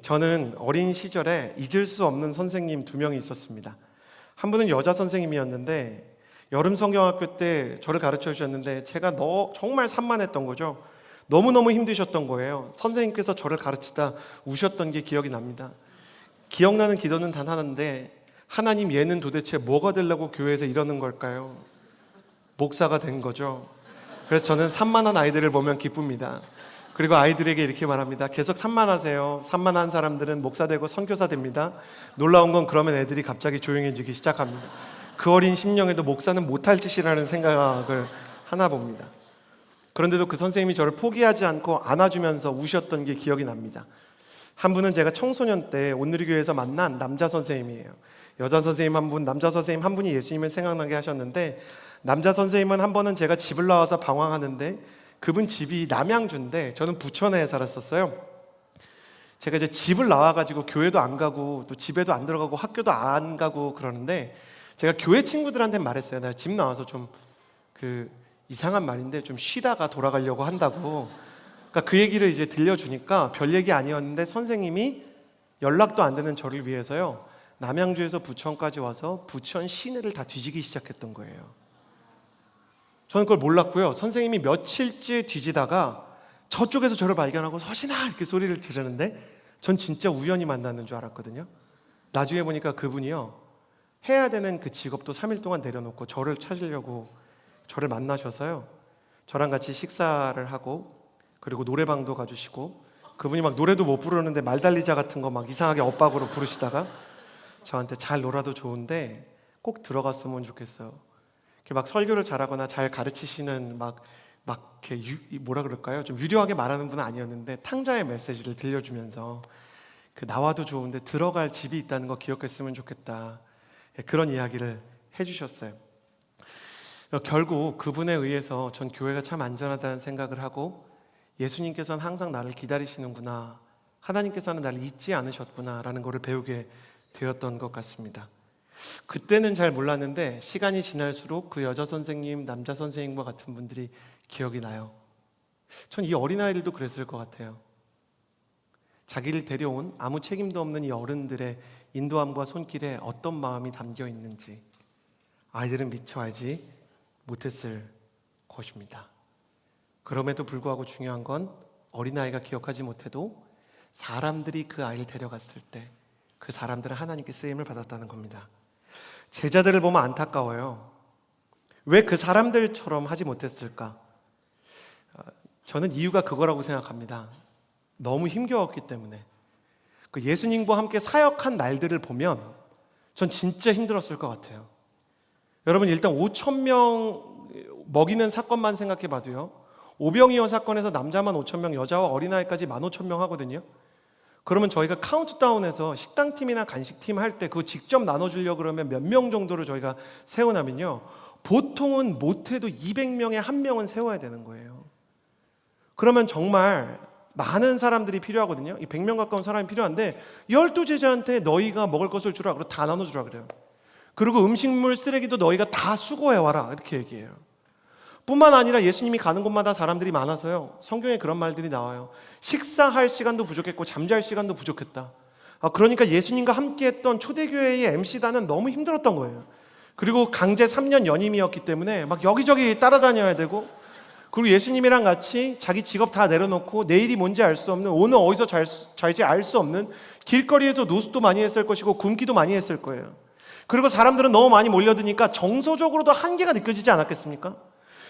저는 어린 시절에 잊을 수 없는 선생님 2명이 있었습니다. 한 분은 여자 선생님이었는데 여름 성경학교 때 저를 가르쳐 주셨는데 제가 정말 산만했던 거죠. 너무너무 힘드셨던 거예요. 선생님께서 저를 가르치다 우셨던 게 기억이 납니다. 기억나는 기도는 단 하나인데 하나님, 얘는 도대체 뭐가 되려고 교회에서 이러는 걸까요? 목사가 된 거죠. 그래서 저는 산만한 아이들을 보면 기쁩니다. 그리고 아이들에게 이렇게 말합니다. 계속 산만하세요. 산만한 사람들은 목사 되고 선교사 됩니다. 놀라운 건 그러면 애들이 갑자기 조용해지기 시작합니다. 그 어린 심령에도 목사는 못할 짓이라는 생각을 하나 봅니다. 그런데도 그 선생님이 저를 포기하지 않고 안아주면서 우셨던 게 기억이 납니다. 한 분은 제가 청소년 때 온누리교회에서 만난 남자 선생님이에요. 여자 선생님 한 분, 남자 선생님 한 분이 예수님을 생각나게 하셨는데 남자 선생님은 한 번은 제가 집을 나와서 방황하는데 그분 집이 남양주인데 저는 부천에 살았었어요. 제가 이제 집을 나와가지고 교회도 안 가고 또 집에도 안 들어가고 학교도 안 가고 그러는데 제가 교회 친구들한테 말했어요. 나 집 나와서 좀 이상한 말인데 좀 쉬다가 돌아가려고 한다고. 그러니까 그 얘기를 이제 들려주니까 별 얘기 아니었는데 선생님이 연락도 안 되는 저를 위해서요 남양주에서 부천까지 와서 부천 시내를 다 뒤지기 시작했던 거예요. 저는 그걸 몰랐고요. 선생님이 며칠째 뒤지다가 저쪽에서 저를 발견하고 서신아 이렇게 소리를 지르는데 전 진짜 우연히 만났는 줄 알았거든요. 나중에 보니까 그분이요 해야 되는 그 직업도 3일 동안 내려놓고 저를 찾으려고 저를 만나셔서요 저랑 같이 식사를 하고 그리고 노래방도 가주시고 그분이 막 노래도 못 부르는데 말달리자 같은 거 막 이상하게 엇박으로 부르시다가 저한테 잘 놀아도 좋은데 꼭 들어갔으면 좋겠어요. 이렇게 막 설교를 잘하거나 잘 가르치시는 막 이렇게 뭐라 그럴까요? 좀 유려하게 말하는 분은 아니었는데 탕자의 메시지를 들려주면서 나와도 좋은데 들어갈 집이 있다는 거 기억했으면 좋겠다. 그런 이야기를 해주셨어요. 결국 그분에 의해서 전 교회가 참 안전하다는 생각을 하고 예수님께서는 항상 나를 기다리시는구나, 하나님께서는 나를 잊지 않으셨구나라는 것을 배우게 되었던 것 같습니다. 그때는 잘 몰랐는데 시간이 지날수록 그 여자 선생님, 남자 선생님과 같은 분들이 기억이 나요. 전 이 어린아이들도 그랬을 것 같아요. 자기를 데려온 아무 책임도 없는 이 어른들의 인도함과 손길에 어떤 마음이 담겨 있는지 아이들은 미처 알지 못했을 것입니다. 그럼에도 불구하고 중요한 건 어린아이가 기억하지 못해도 사람들이 그 아이를 데려갔을 때 그 사람들은 하나님께 쓰임을 받았다는 겁니다. 제자들을 보면 안타까워요. 왜 그 사람들처럼 하지 못했을까? 저는 이유가 그거라고 생각합니다. 너무 힘겨웠기 때문에. 그 예수님과 함께 사역한 날들을 보면 전 진짜 힘들었을 것 같아요. 여러분 일단 5,000명 먹이는 사건만 생각해 봐도요. 오병이어 사건에서 남자만 5,000명, 여자와 어린아이까지 15,000명 하거든요. 그러면 저희가 카운트다운해서 식당팀이나 간식팀 할 때 그거 직접 나눠주려고 그러면 몇 명 정도를 저희가 세워나면요 보통은 못해도 200명에 1명은 세워야 되는 거예요. 그러면 정말 많은 사람들이 필요하거든요. 이 100명 가까운 사람이 필요한데 12제자한테 너희가 먹을 것을 주라, 그리고 다 나눠주라 그래요. 그리고 음식물 쓰레기도 너희가 다 수거해와라, 이렇게 얘기해요. 뿐만 아니라 예수님이 가는 곳마다 사람들이 많아서요, 성경에 그런 말들이 나와요. 식사할 시간도 부족했고 잠잘 시간도 부족했다. 그러니까 예수님과 함께했던 초대교회의 MC단은 너무 힘들었던 거예요. 그리고 강제 3년 연임이었기 때문에 막 여기저기 따라다녀야 되고, 그리고 예수님이랑 같이 자기 직업 다 내려놓고 내일이 뭔지 알 수 없는, 오늘 어디서 잘지 알 수 없는, 길거리에서 노숙도 많이 했을 것이고 굶기도 많이 했을 거예요. 그리고 사람들은 너무 많이 몰려드니까 정서적으로도 한계가 느껴지지 않았겠습니까?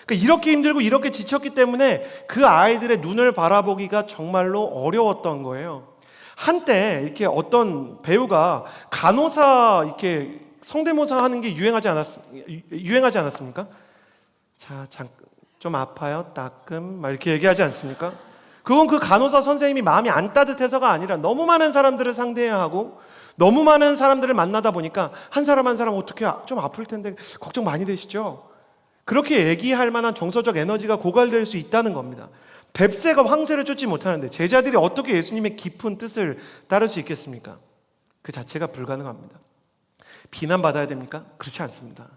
그러니까 이렇게 힘들고 이렇게 지쳤기 때문에 그 아이들의 눈을 바라보기가 정말로 어려웠던 거예요. 한때 이렇게 어떤 배우가 간호사 이렇게 성대모사 하는 게 유행하지 않았습니까? 자, 좀 아파요? 따끔? 막 이렇게 얘기하지 않습니까? 그건 그 간호사 선생님이 마음이 안 따뜻해서가 아니라 너무 많은 사람들을 상대해야 하고 너무 많은 사람들을 만나다 보니까 한 사람 한 사람 어떻게 좀 아플 텐데 걱정 많이 되시죠? 그렇게 얘기할 만한 정서적 에너지가 고갈될 수 있다는 겁니다. 뱁새가 황새를 쫓지 못하는데 제자들이 어떻게 예수님의 깊은 뜻을 따를 수 있겠습니까? 그 자체가 불가능합니다. 비난받아야 됩니까? 그렇지 않습니다.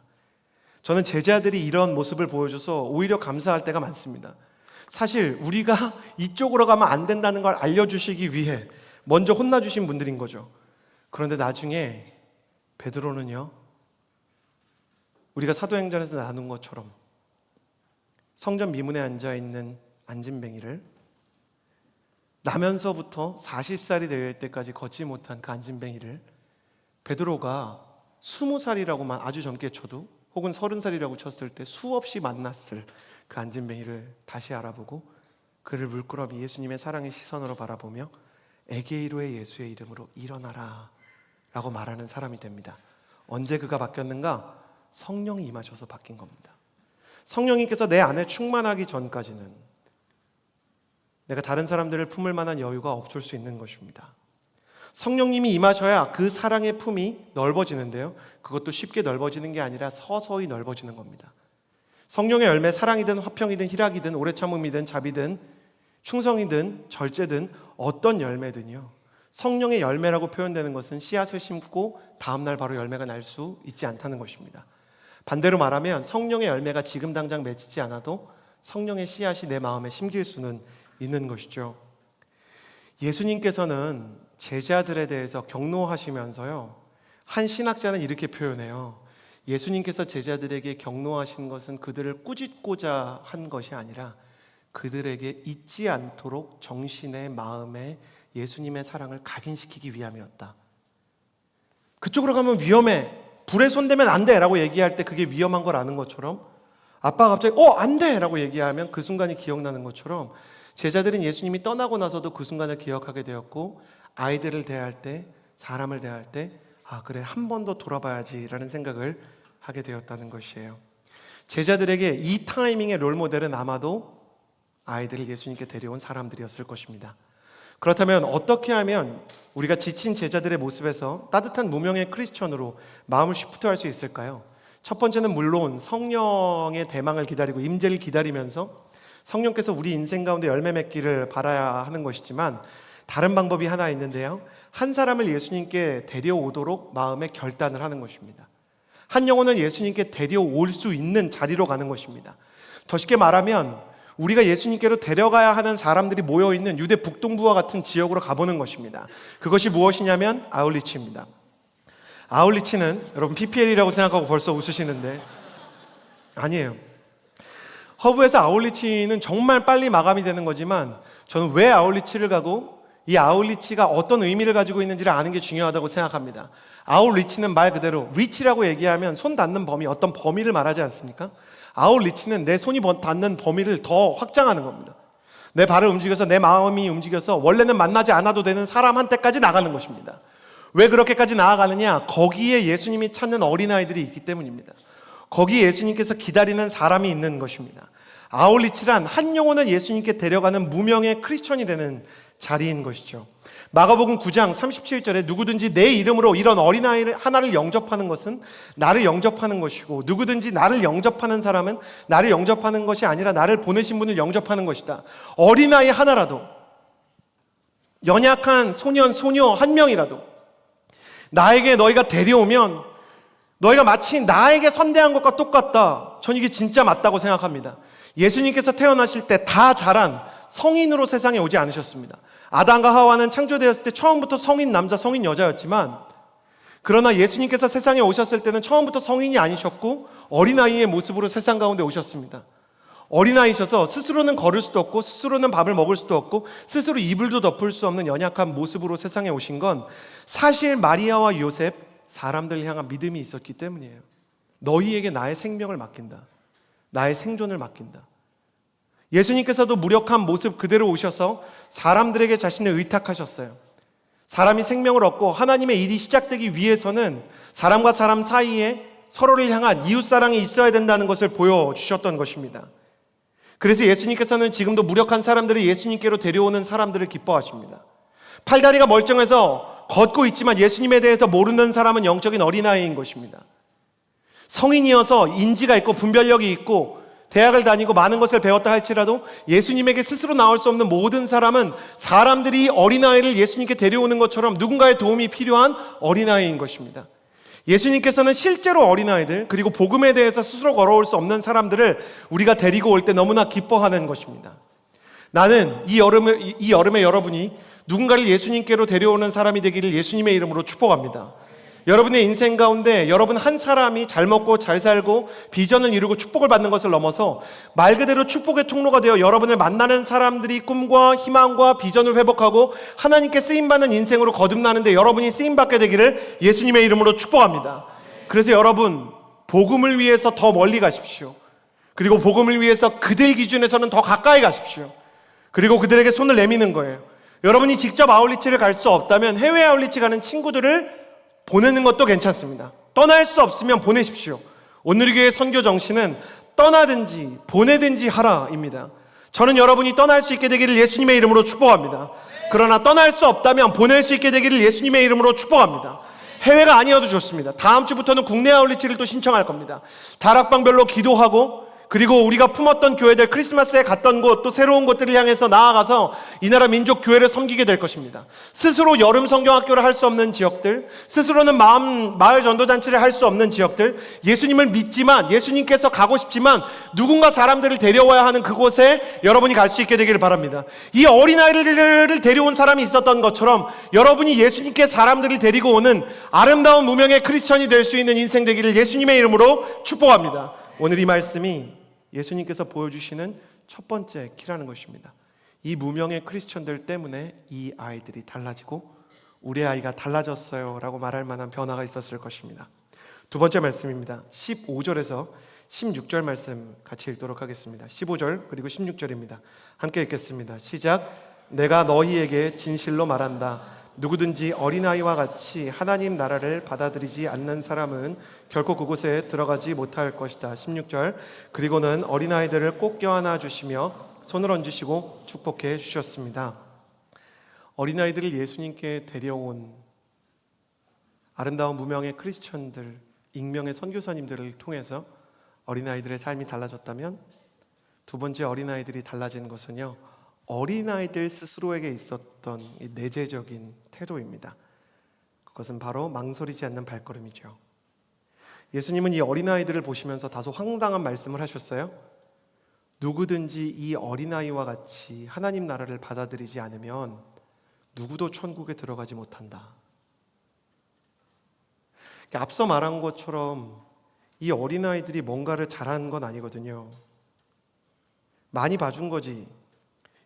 저는 제자들이 이런 모습을 보여줘서 오히려 감사할 때가 많습니다. 사실 우리가 이쪽으로 가면 안 된다는 걸 알려주시기 위해 먼저 혼나주신 분들인 거죠. 그런데 나중에 베드로는요, 우리가 사도행전에서 나눈 것처럼 성전 미문에 앉아있는 안진뱅이를 나면서부터 40살이 될 때까지 걷지 못한 그 안진뱅이를 베드로가 20살이라고만 아주 젊게 쳐도, 혹은 30살이라고 쳤을 때 수없이 만났을 그 안진뱅이를 다시 알아보고 그를 물끄러미 예수님의 사랑의 시선으로 바라보며 에게이로의 예수의 이름으로 일어나라 라고 말하는 사람이 됩니다. 언제 그가 바뀌었는가? 성령이 임하셔서 바뀐 겁니다. 성령님께서 내 안에 충만하기 전까지는 내가 다른 사람들을 품을 만한 여유가 없을 수 있는 것입니다. 성령님이 임하셔야 그 사랑의 품이 넓어지는데요, 그것도 쉽게 넓어지는 게 아니라 서서히 넓어지는 겁니다. 성령의 열매, 사랑이든 화평이든 희락이든 오래 참음이든 자비든 충성이든 절제든 어떤 열매든요, 성령의 열매라고 표현되는 것은 씨앗을 심고 다음날 바로 열매가 날 수 있지 않다는 것입니다. 반대로 말하면 성령의 열매가 지금 당장 맺히지 않아도 성령의 씨앗이 내 마음에 심길 수는 있는 것이죠. 예수님께서는 제자들에 대해서 격노하시면서요, 한 신학자는 이렇게 표현해요. 예수님께서 제자들에게 격노하신 것은 그들을 꾸짖고자 한 것이 아니라 그들에게 잊지 않도록 정신의 마음에 예수님의 사랑을 각인시키기 위함이었다. 그쪽으로 가면 위험해, 불에 손대면 안 돼 라고 얘기할 때 그게 위험한 걸 아는 것처럼, 아빠가 갑자기 안 돼 라고 얘기하면 그 순간이 기억나는 것처럼, 제자들은 예수님이 떠나고 나서도 그 순간을 기억하게 되었고, 아이들을 대할 때, 사람을 대할 때 그래, 한 번 더 돌아봐야지 라는 생각을 하게 되었다는 것이에요. 제자들에게 이 타이밍의 롤모델은 아마도 아이들을 예수님께 데려온 사람들이었을 것입니다. 그렇다면 어떻게 하면 우리가 지친 제자들의 모습에서 따뜻한 무명의 크리스천으로 마음을 시프트할 수 있을까요? 첫 번째는 물론 성령의 대망을 기다리고 임재를 기다리면서 성령께서 우리 인생 가운데 열매 맺기를 바라야 하는 것이지만, 다른 방법이 하나 있는데요, 한 사람을 예수님께 데려오도록 마음의 결단을 하는 것입니다. 한 영혼을 예수님께 데려올 수 있는 자리로 가는 것입니다. 더 쉽게 말하면 우리가 예수님께로 데려가야 하는 사람들이 모여있는 유대 북동부와 같은 지역으로 가보는 것입니다. 그것이 무엇이냐면 아울리치입니다. 아울리치는, 여러분 PPL이라고 생각하고 벌써 웃으시는데 아니에요. 허브에서 아울리치는 정말 빨리 마감이 되는 거지만, 저는 왜 아울리치를 가고 이 아울리치가 어떤 의미를 가지고 있는지를 아는 게 중요하다고 생각합니다. 아울리치는 말 그대로 리치라고 얘기하면 손 닿는 범위, 어떤 범위를 말하지 않습니까? 아울리치는 내 손이 닿는 범위를 더 확장하는 겁니다. 내 발을 움직여서, 내 마음이 움직여서 원래는 만나지 않아도 되는 사람한테까지 나가는 것입니다. 왜 그렇게까지 나아가느냐? 거기에 예수님이 찾는 어린아이들이 있기 때문입니다. 거기에 예수님께서 기다리는 사람이 있는 것입니다. 아울리치란 한 영혼을 예수님께 데려가는 무명의 크리스천이 되는 자리인 것이죠. 마가복음 9장 37절에 누구든지 내 이름으로 이런 어린아이 하나를 영접하는 것은 나를 영접하는 것이고 누구든지 나를 영접하는 사람은 나를 영접하는 것이 아니라 나를 보내신 분을 영접하는 것이다. 어린아이 하나라도, 연약한 소년, 소녀 한 명이라도 나에게 너희가 데려오면 너희가 마치 나에게 선대한 것과 똑같다. 전 이게 진짜 맞다고 생각합니다. 예수님께서 태어나실 때 다 자란 성인으로 세상에 오지 않으셨습니다. 아담과 하와는 창조되었을 때 처음부터 성인 남자, 성인 여자였지만 그러나 예수님께서 세상에 오셨을 때는 처음부터 성인이 아니셨고 어린아이의 모습으로 세상 가운데 오셨습니다. 어린아이셔서 스스로는 걸을 수도 없고 스스로는 밥을 먹을 수도 없고 스스로 이불도 덮을 수 없는 연약한 모습으로 세상에 오신 건 사실 마리아와 요셉, 사람들을 향한 믿음이 있었기 때문이에요. 너희에게 나의 생명을 맡긴다. 나의 생존을 맡긴다. 예수님께서도 무력한 모습 그대로 오셔서 사람들에게 자신을 의탁하셨어요. 사람이 생명을 얻고 하나님의 일이 시작되기 위해서는 사람과 사람 사이에 서로를 향한 이웃사랑이 있어야 된다는 것을 보여주셨던 것입니다. 그래서 예수님께서는 지금도 무력한 사람들을 예수님께로 데려오는 사람들을 기뻐하십니다. 팔다리가 멀쩡해서 걷고 있지만 예수님에 대해서 모르는 사람은 영적인 어린아이인 것입니다. 성인이어서 인지가 있고 분별력이 있고 대학을 다니고 많은 것을 배웠다 할지라도 예수님에게 스스로 나올 수 없는 모든 사람은 사람들이 어린아이를 예수님께 데려오는 것처럼 누군가의 도움이 필요한 어린아이인 것입니다. 예수님께서는 실제로 어린아이들 그리고 복음에 대해서 스스로 걸어올 수 없는 사람들을 우리가 데리고 올 때 너무나 기뻐하는 것입니다. 나는 이 여름에 여러분이 누군가를 예수님께로 데려오는 사람이 되기를 예수님의 이름으로 축복합니다. 여러분의 인생 가운데 여러분 한 사람이 잘 먹고 잘 살고 비전을 이루고 축복을 받는 것을 넘어서 말 그대로 축복의 통로가 되어 여러분을 만나는 사람들이 꿈과 희망과 비전을 회복하고 하나님께 쓰임받는 인생으로 거듭나는데 여러분이 쓰임받게 되기를 예수님의 이름으로 축복합니다. 그래서 여러분 복음을 위해서 더 멀리 가십시오. 그리고 복음을 위해서 그들 기준에서는 더 가까이 가십시오. 그리고 그들에게 손을 내미는 거예요. 여러분이 직접 아울리치를 갈 수 없다면 해외 아울리치 가는 친구들을 보내는 것도 괜찮습니다. 떠날 수 없으면 보내십시오. 오늘 교회의 선교 정신은 떠나든지 보내든지 하라입니다. 저는 여러분이 떠날 수 있게 되기를 예수님의 이름으로 축복합니다. 그러나 떠날 수 없다면 보낼 수 있게 되기를 예수님의 이름으로 축복합니다. 해외가 아니어도 좋습니다. 다음 주부터는 국내 아울리치를 또 신청할 겁니다. 다락방별로 기도하고 그리고 우리가 품었던 교회들 크리스마스에 갔던 곳 또 새로운 곳들을 향해서 나아가서 이 나라 민족 교회를 섬기게 될 것입니다. 스스로 여름 성경학교를 할 수 없는 지역들, 스스로는 마을 전도잔치를 할 수 없는 지역들, 예수님을 믿지만 예수님께서 가고 싶지만 누군가 사람들을 데려와야 하는 그곳에 여러분이 갈 수 있게 되기를 바랍니다. 이 어린아이들을 데려온 사람이 있었던 것처럼 여러분이 예수님께 사람들을 데리고 오는 아름다운 무명의 크리스천이 될 수 있는 인생 되기를 예수님의 이름으로 축복합니다. 오늘 이 말씀이 예수님께서 보여주시는 첫 번째 키라는 것입니다. 이 무명의 크리스천들 때문에 이 아이들이 달라지고 우리 아이가 달라졌어요 라고 말할 만한 변화가 있었을 것입니다. 두 번째 말씀입니다. 15절에서 16절 말씀 같이 읽도록 하겠습니다. 15절 그리고 16절입니다. 함께 읽겠습니다. 시작. 내가 너희에게 진실로 말한다. 누구든지 어린아이와 같이 하나님 나라를 받아들이지 않는 사람은 결코 그곳에 들어가지 못할 것이다. 16절. 그리고는 어린아이들을 꼭 껴안아 주시며 손을 얹으시고 축복해 주셨습니다. 어린아이들을 예수님께 데려온 아름다운 무명의 크리스천들, 익명의 선교사님들을 통해서 어린아이들의 삶이 달라졌다면 두 번째 어린아이들이 달라진 것은요, 어린아이들 스스로에게 있었던 이 내재적인 태도입니다. 그것은 바로 망설이지 않는 발걸음이죠. 예수님은 이 어린아이들을 보시면서 다소 황당한 말씀을 하셨어요. 누구든지 이 어린아이와 같이 하나님 나라를 받아들이지 않으면 누구도 천국에 들어가지 못한다. 앞서 말한 것처럼 이 어린아이들이 뭔가를 잘한 건 아니거든요. 많이 봐준 거지.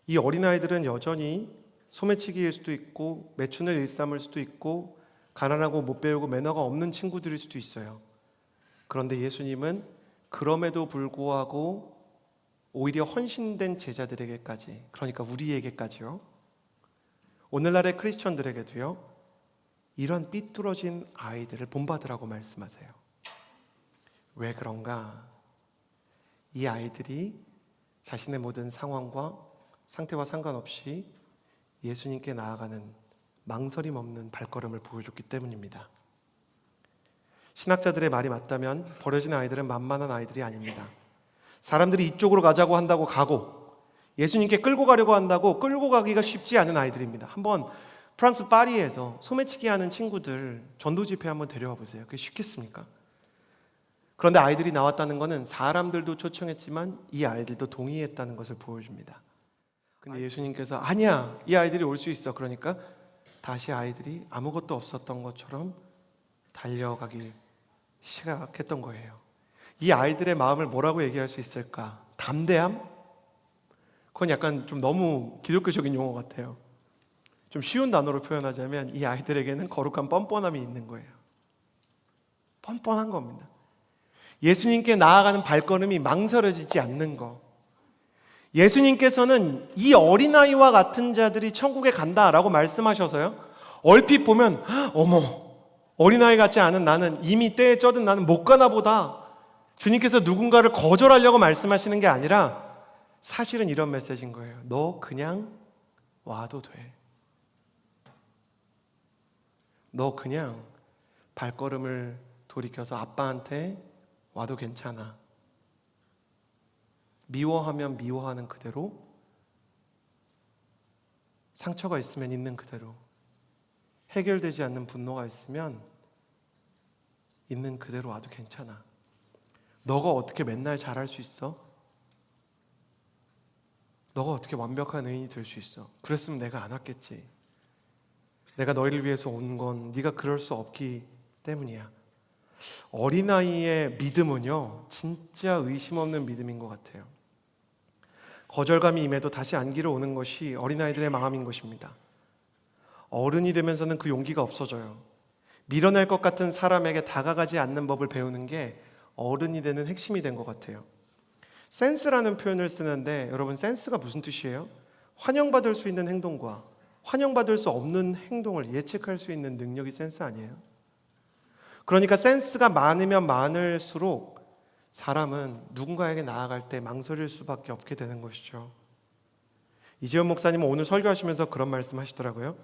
이 어린아이들은 여전히 소매치기일 수도 있고 매춘을 일삼을 수도 있고 가난하고 못 배우고 매너가 없는 친구들일 수도 있어요. 그런데 예수님은 그럼에도 불구하고 오히려 헌신된 제자들에게까지, 그러니까 우리에게까지요, 오늘날의 크리스천들에게도요, 이런 삐뚤어진 아이들을 본받으라고 말씀하세요. 왜 그런가? 이 아이들이 자신의 모든 상황과 상태와 상관없이 예수님께 나아가는 망설임 없는 발걸음을 보여줬기 때문입니다. 신학자들의 말이 맞다면 버려진 아이들은 만만한 아이들이 아닙니다. 사람들이 이쪽으로 가자고 한다고 가고 예수님께 끌고 가려고 한다고 끌고 가기가 쉽지 않은 아이들입니다. 한번 프랑스 파리에서 소매치기 하는 친구들 전도 집회 한번 데려와 보세요. 그게 쉽겠습니까? 그런데 아이들이 나왔다는 것은 사람들도 초청했지만 이 아이들도 동의했다는 것을 보여줍니다. 근데 예수님께서 아니야, 이 아이들이 올 수 있어. 그러니까 다시 아이들이 아무것도 없었던 것처럼 달려가기 시작했던 거예요. 이 아이들의 마음을 뭐라고 얘기할 수 있을까? 담대함? 그건 약간 좀 너무 기독교적인 용어 같아요. 좀 쉬운 단어로 표현하자면 이 아이들에게는 거룩한 뻔뻔함이 있는 거예요. 뻔뻔한 겁니다. 예수님께 나아가는 발걸음이 망설여지지 않는 거. 예수님께서는 이 어린아이와 같은 자들이 천국에 간다라고 말씀하셔서요, 얼핏 보면 어머, 어린아이 같지 않은 나는, 이미 때에 쩌든 나는 못 가나 보다, 주님께서 누군가를 거절하려고 말씀하시는 게 아니라 사실은 이런 메시지인 거예요. 너 그냥 와도 돼. 너 그냥 발걸음을 돌이켜서 아빠한테 와도 괜찮아. 미워하면 미워하는 그대로, 상처가 있으면 있는 그대로, 해결되지 않는 분노가 있으면 있는 그대로 와도 괜찮아. 너가 어떻게 맨날 잘할 수 있어? 너가 어떻게 완벽한 의인이 될 수 있어? 그랬으면 내가 안 왔겠지. 내가 너희를 위해서 온 건 네가 그럴 수 없기 때문이야. 어린아이의 믿음은요, 진짜 의심 없는 믿음인 것 같아요. 거절감이 임해도 다시 안기러 오는 것이 어린아이들의 마음인 것입니다. 어른이 되면서는 그 용기가 없어져요. 밀어낼 것 같은 사람에게 다가가지 않는 법을 배우는 게 어른이 되는 핵심이 된 것 같아요. 센스라는 표현을 쓰는데, 여러분 센스가 무슨 뜻이에요? 환영받을 수 있는 행동과 환영받을 수 없는 행동을 예측할 수 있는 능력이 센스 아니에요? 그러니까 센스가 많으면 많을수록 사람은 누군가에게 나아갈 때 망설일 수밖에 없게 되는 것이죠. 이재원 목사님은 오늘 설교하시면서 그런 말씀 하시더라고요.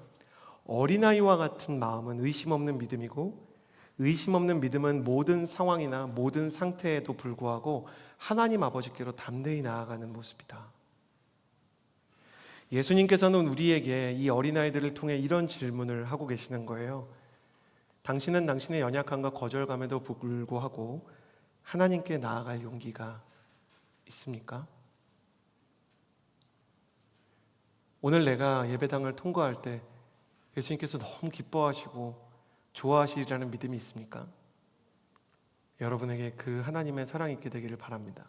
어린아이와 같은 마음은 의심 없는 믿음이고, 의심 없는 믿음은 모든 상황이나 모든 상태에도 불구하고 하나님 아버지께로 담대히 나아가는 모습이다. 예수님께서는 우리에게 이 어린아이들을 통해 이런 질문을 하고 계시는 거예요. 당신은 당신의 연약함과 거절감에도 불구하고 하나님께 나아갈 용기가 있습니까? 오늘 내가 예배당을 통과할 때 예수님께서 너무 기뻐하시고 좋아하시리라는 믿음이 있습니까? 여러분에게 그 하나님의 사랑이 있게 되기를 바랍니다.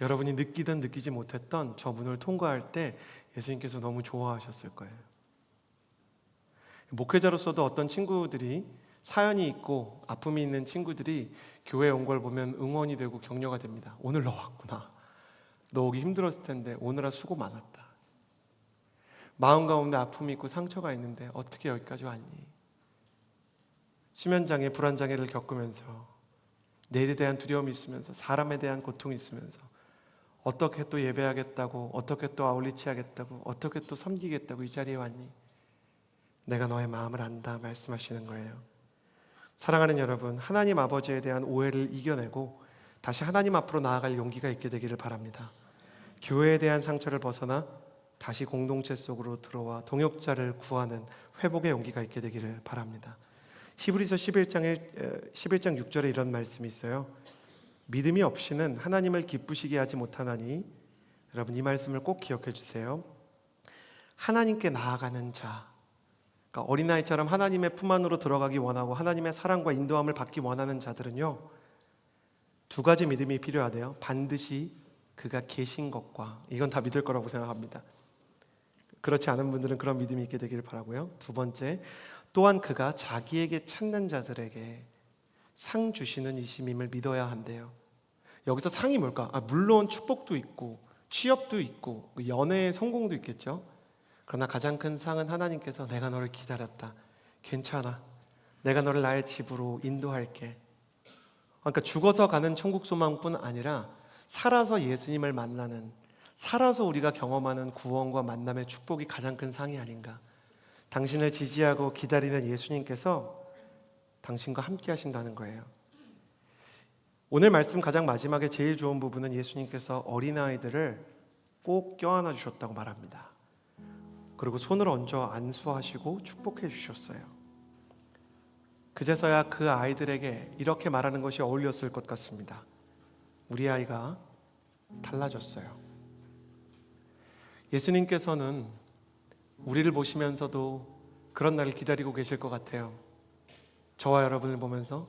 여러분이 느끼든 느끼지 못했던 저 문을 통과할 때 예수님께서 너무 좋아하셨을 거예요. 목회자로서도 어떤 친구들이, 사연이 있고 아픔이 있는 친구들이 교회에 온 걸 보면 응원이 되고 격려가 됩니다. 오늘 너 왔구나. 너 오기 힘들었을 텐데 오느라 수고 많았다. 마음 가운데 아픔이 있고 상처가 있는데 어떻게 여기까지 왔니? 수면장애, 불안장애를 겪으면서 내일에 대한 두려움이 있으면서 사람에 대한 고통이 있으면서 어떻게 또 예배하겠다고, 어떻게 또 아울리치 하겠다고, 어떻게 또 섬기겠다고 이 자리에 왔니? 내가 너의 마음을 안다 말씀하시는 거예요. 사랑하는 여러분, 하나님 아버지에 대한 오해를 이겨내고 다시 하나님 앞으로 나아갈 용기가 있게 되기를 바랍니다. 교회에 대한 상처를 벗어나 다시 공동체 속으로 들어와 동역자를 구하는 회복의 용기가 있게 되기를 바랍니다. 히브리서 11장 6절에 이런 말씀이 있어요. 믿음이 없이는 하나님을 기쁘시게 하지 못하나니, 여러분 이 말씀을 꼭 기억해 주세요. 하나님께 나아가는 자, 그러니까 어린아이처럼 하나님의 품 안으로 들어가기 원하고 하나님의 사랑과 인도함을 받기 원하는 자들은요, 두 가지 믿음이 필요하대요. 반드시 그가 계신 것과, 이건 다 믿을 거라고 생각합니다. 그렇지 않은 분들은 그런 믿음이 있게 되기를 바라고요. 두 번째, 또한 그가 자기에게 찾는 자들에게 상 주시는 이심임을 믿어야 한대요. 여기서 상이 뭘까? 물론 축복도 있고 취업도 있고 연애의 성공도 있겠죠. 그러나 가장 큰 상은 하나님께서 내가 너를 기다렸다. 괜찮아. 내가 너를 나의 집으로 인도할게. 그러니까 죽어서 가는 천국 소망뿐 아니라 살아서 예수님을 만나는, 살아서 우리가 경험하는 구원과 만남의 축복이 가장 큰 상이 아닌가. 당신을 지지하고 기다리는 예수님께서 당신과 함께 하신다는 거예요. 오늘 말씀 가장 마지막에 제일 좋은 부분은 예수님께서 어린아이들을 꼭 껴안아 주셨다고 말합니다. 그리고 손을 얹어 안수하시고 축복해 주셨어요. 그제서야 그 아이들에게 이렇게 말하는 것이 어울렸을 것 같습니다. 우리 아이가 달라졌어요. 예수님께서는 우리를 보시면서도 그런 날을 기다리고 계실 것 같아요. 저와 여러분을 보면서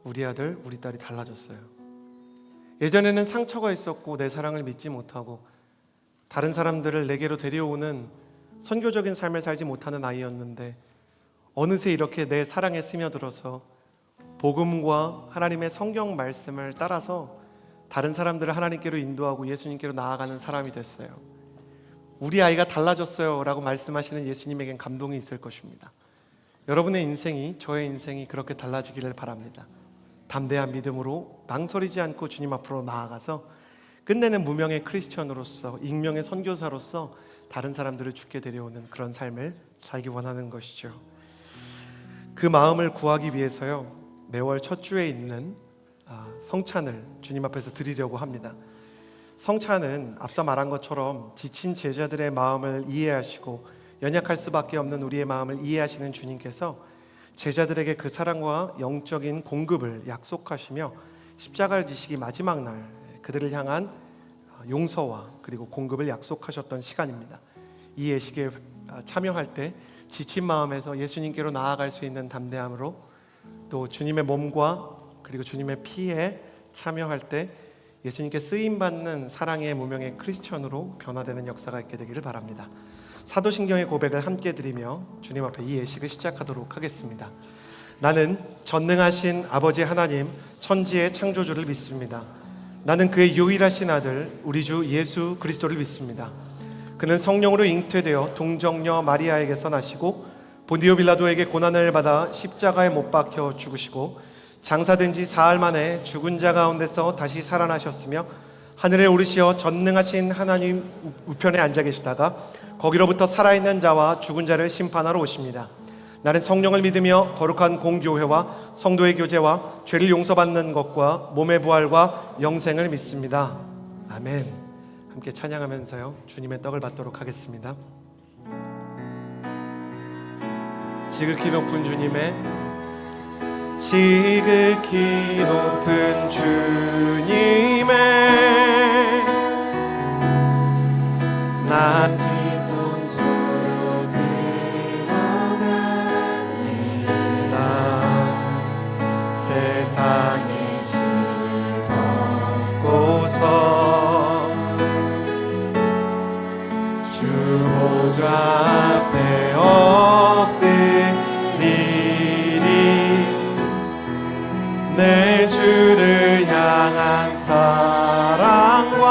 우리 아들, 우리 딸이 달라졌어요. 예전에는 상처가 있었고 내 사랑을 믿지 못하고 다른 사람들을 내게로 데려오는 선교적인 삶을 살지 못하는 아이였는데 어느새 이렇게 내 사랑에 스며들어서 복음과 하나님의 성경 말씀을 따라서 다른 사람들을 하나님께로 인도하고 예수님께로 나아가는 사람이 됐어요. 우리 아이가 달라졌어요 라고 말씀하시는 예수님에겐 감동이 있을 것입니다. 여러분의 인생이, 저의 인생이 그렇게 달라지기를 바랍니다. 담대한 믿음으로 망설이지 않고 주님 앞으로 나아가서 끝내는 무명의 크리스천으로서, 익명의 선교사로서 다른 사람들을 주께 데려오는 그런 삶을 살기 원하는 것이죠. 그 마음을 구하기 위해서요, 매월 첫 주에 있는 성찬을 주님 앞에서 드리려고 합니다. 성찬은 앞서 말한 것처럼 지친 제자들의 마음을 이해하시고 연약할 수밖에 없는 우리의 마음을 이해하시는 주님께서 제자들에게 그 사랑과 영적인 공급을 약속하시며 십자가를 지시기 마지막 날 그들을 향한 용서와 그리고 공급을 약속하셨던 시간입니다. 이 예식에 참여할 때 지친 마음에서 예수님께로 나아갈 수 있는 담대함으로, 또 주님의 몸과 그리고 주님의 피에 참여할 때 예수님께 쓰임받는 사랑의 무명의 크리스천으로 변화되는 역사가 있게 되기를 바랍니다. 사도신경의 고백을 함께 드리며 주님 앞에 이 예식을 시작하도록 하겠습니다. 나는 전능하신 아버지 하나님, 천지의 창조주를 믿습니다. 나는 그의 유일하신 아들 우리 주 예수 그리스도를 믿습니다. 그는 성령으로 잉태되어 동정녀 마리아에게서 나시고 본디오 빌라도에게 고난을 받아 십자가에 못 박혀 죽으시고 장사된 지 사흘 만에 죽은 자 가운데서 다시 살아나셨으며 하늘에 오르시어 전능하신 하나님 우편에 앉아 계시다가 거기로부터 살아있는 자와 죽은 자를 심판하러 오십니다. 나는 성령을 믿으며 거룩한 공교회와 성도의 교제와 죄를 용서받는 것과 몸의 부활과 영생을 믿습니다. 아멘. 함께 찬양하면서요 주님의 떡을 받도록 하겠습니다. 지극히 높은 주님의, 지극히 높은 주님의 낮은 손소로 드러납니다. 세상의 실을 벗고서 주 보좌 앞에 엎드리니 내 주를 향한 사랑과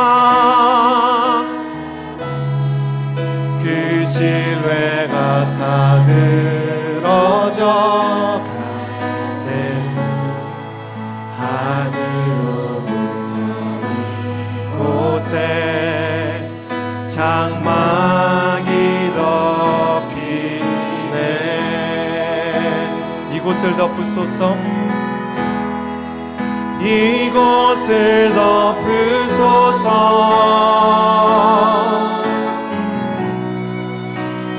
그 신뢰가 사그러져 갈 때 하늘로부터 이곳에 장막이 덮이네. 이곳을 덮으소서. 이곳을 덮으소서.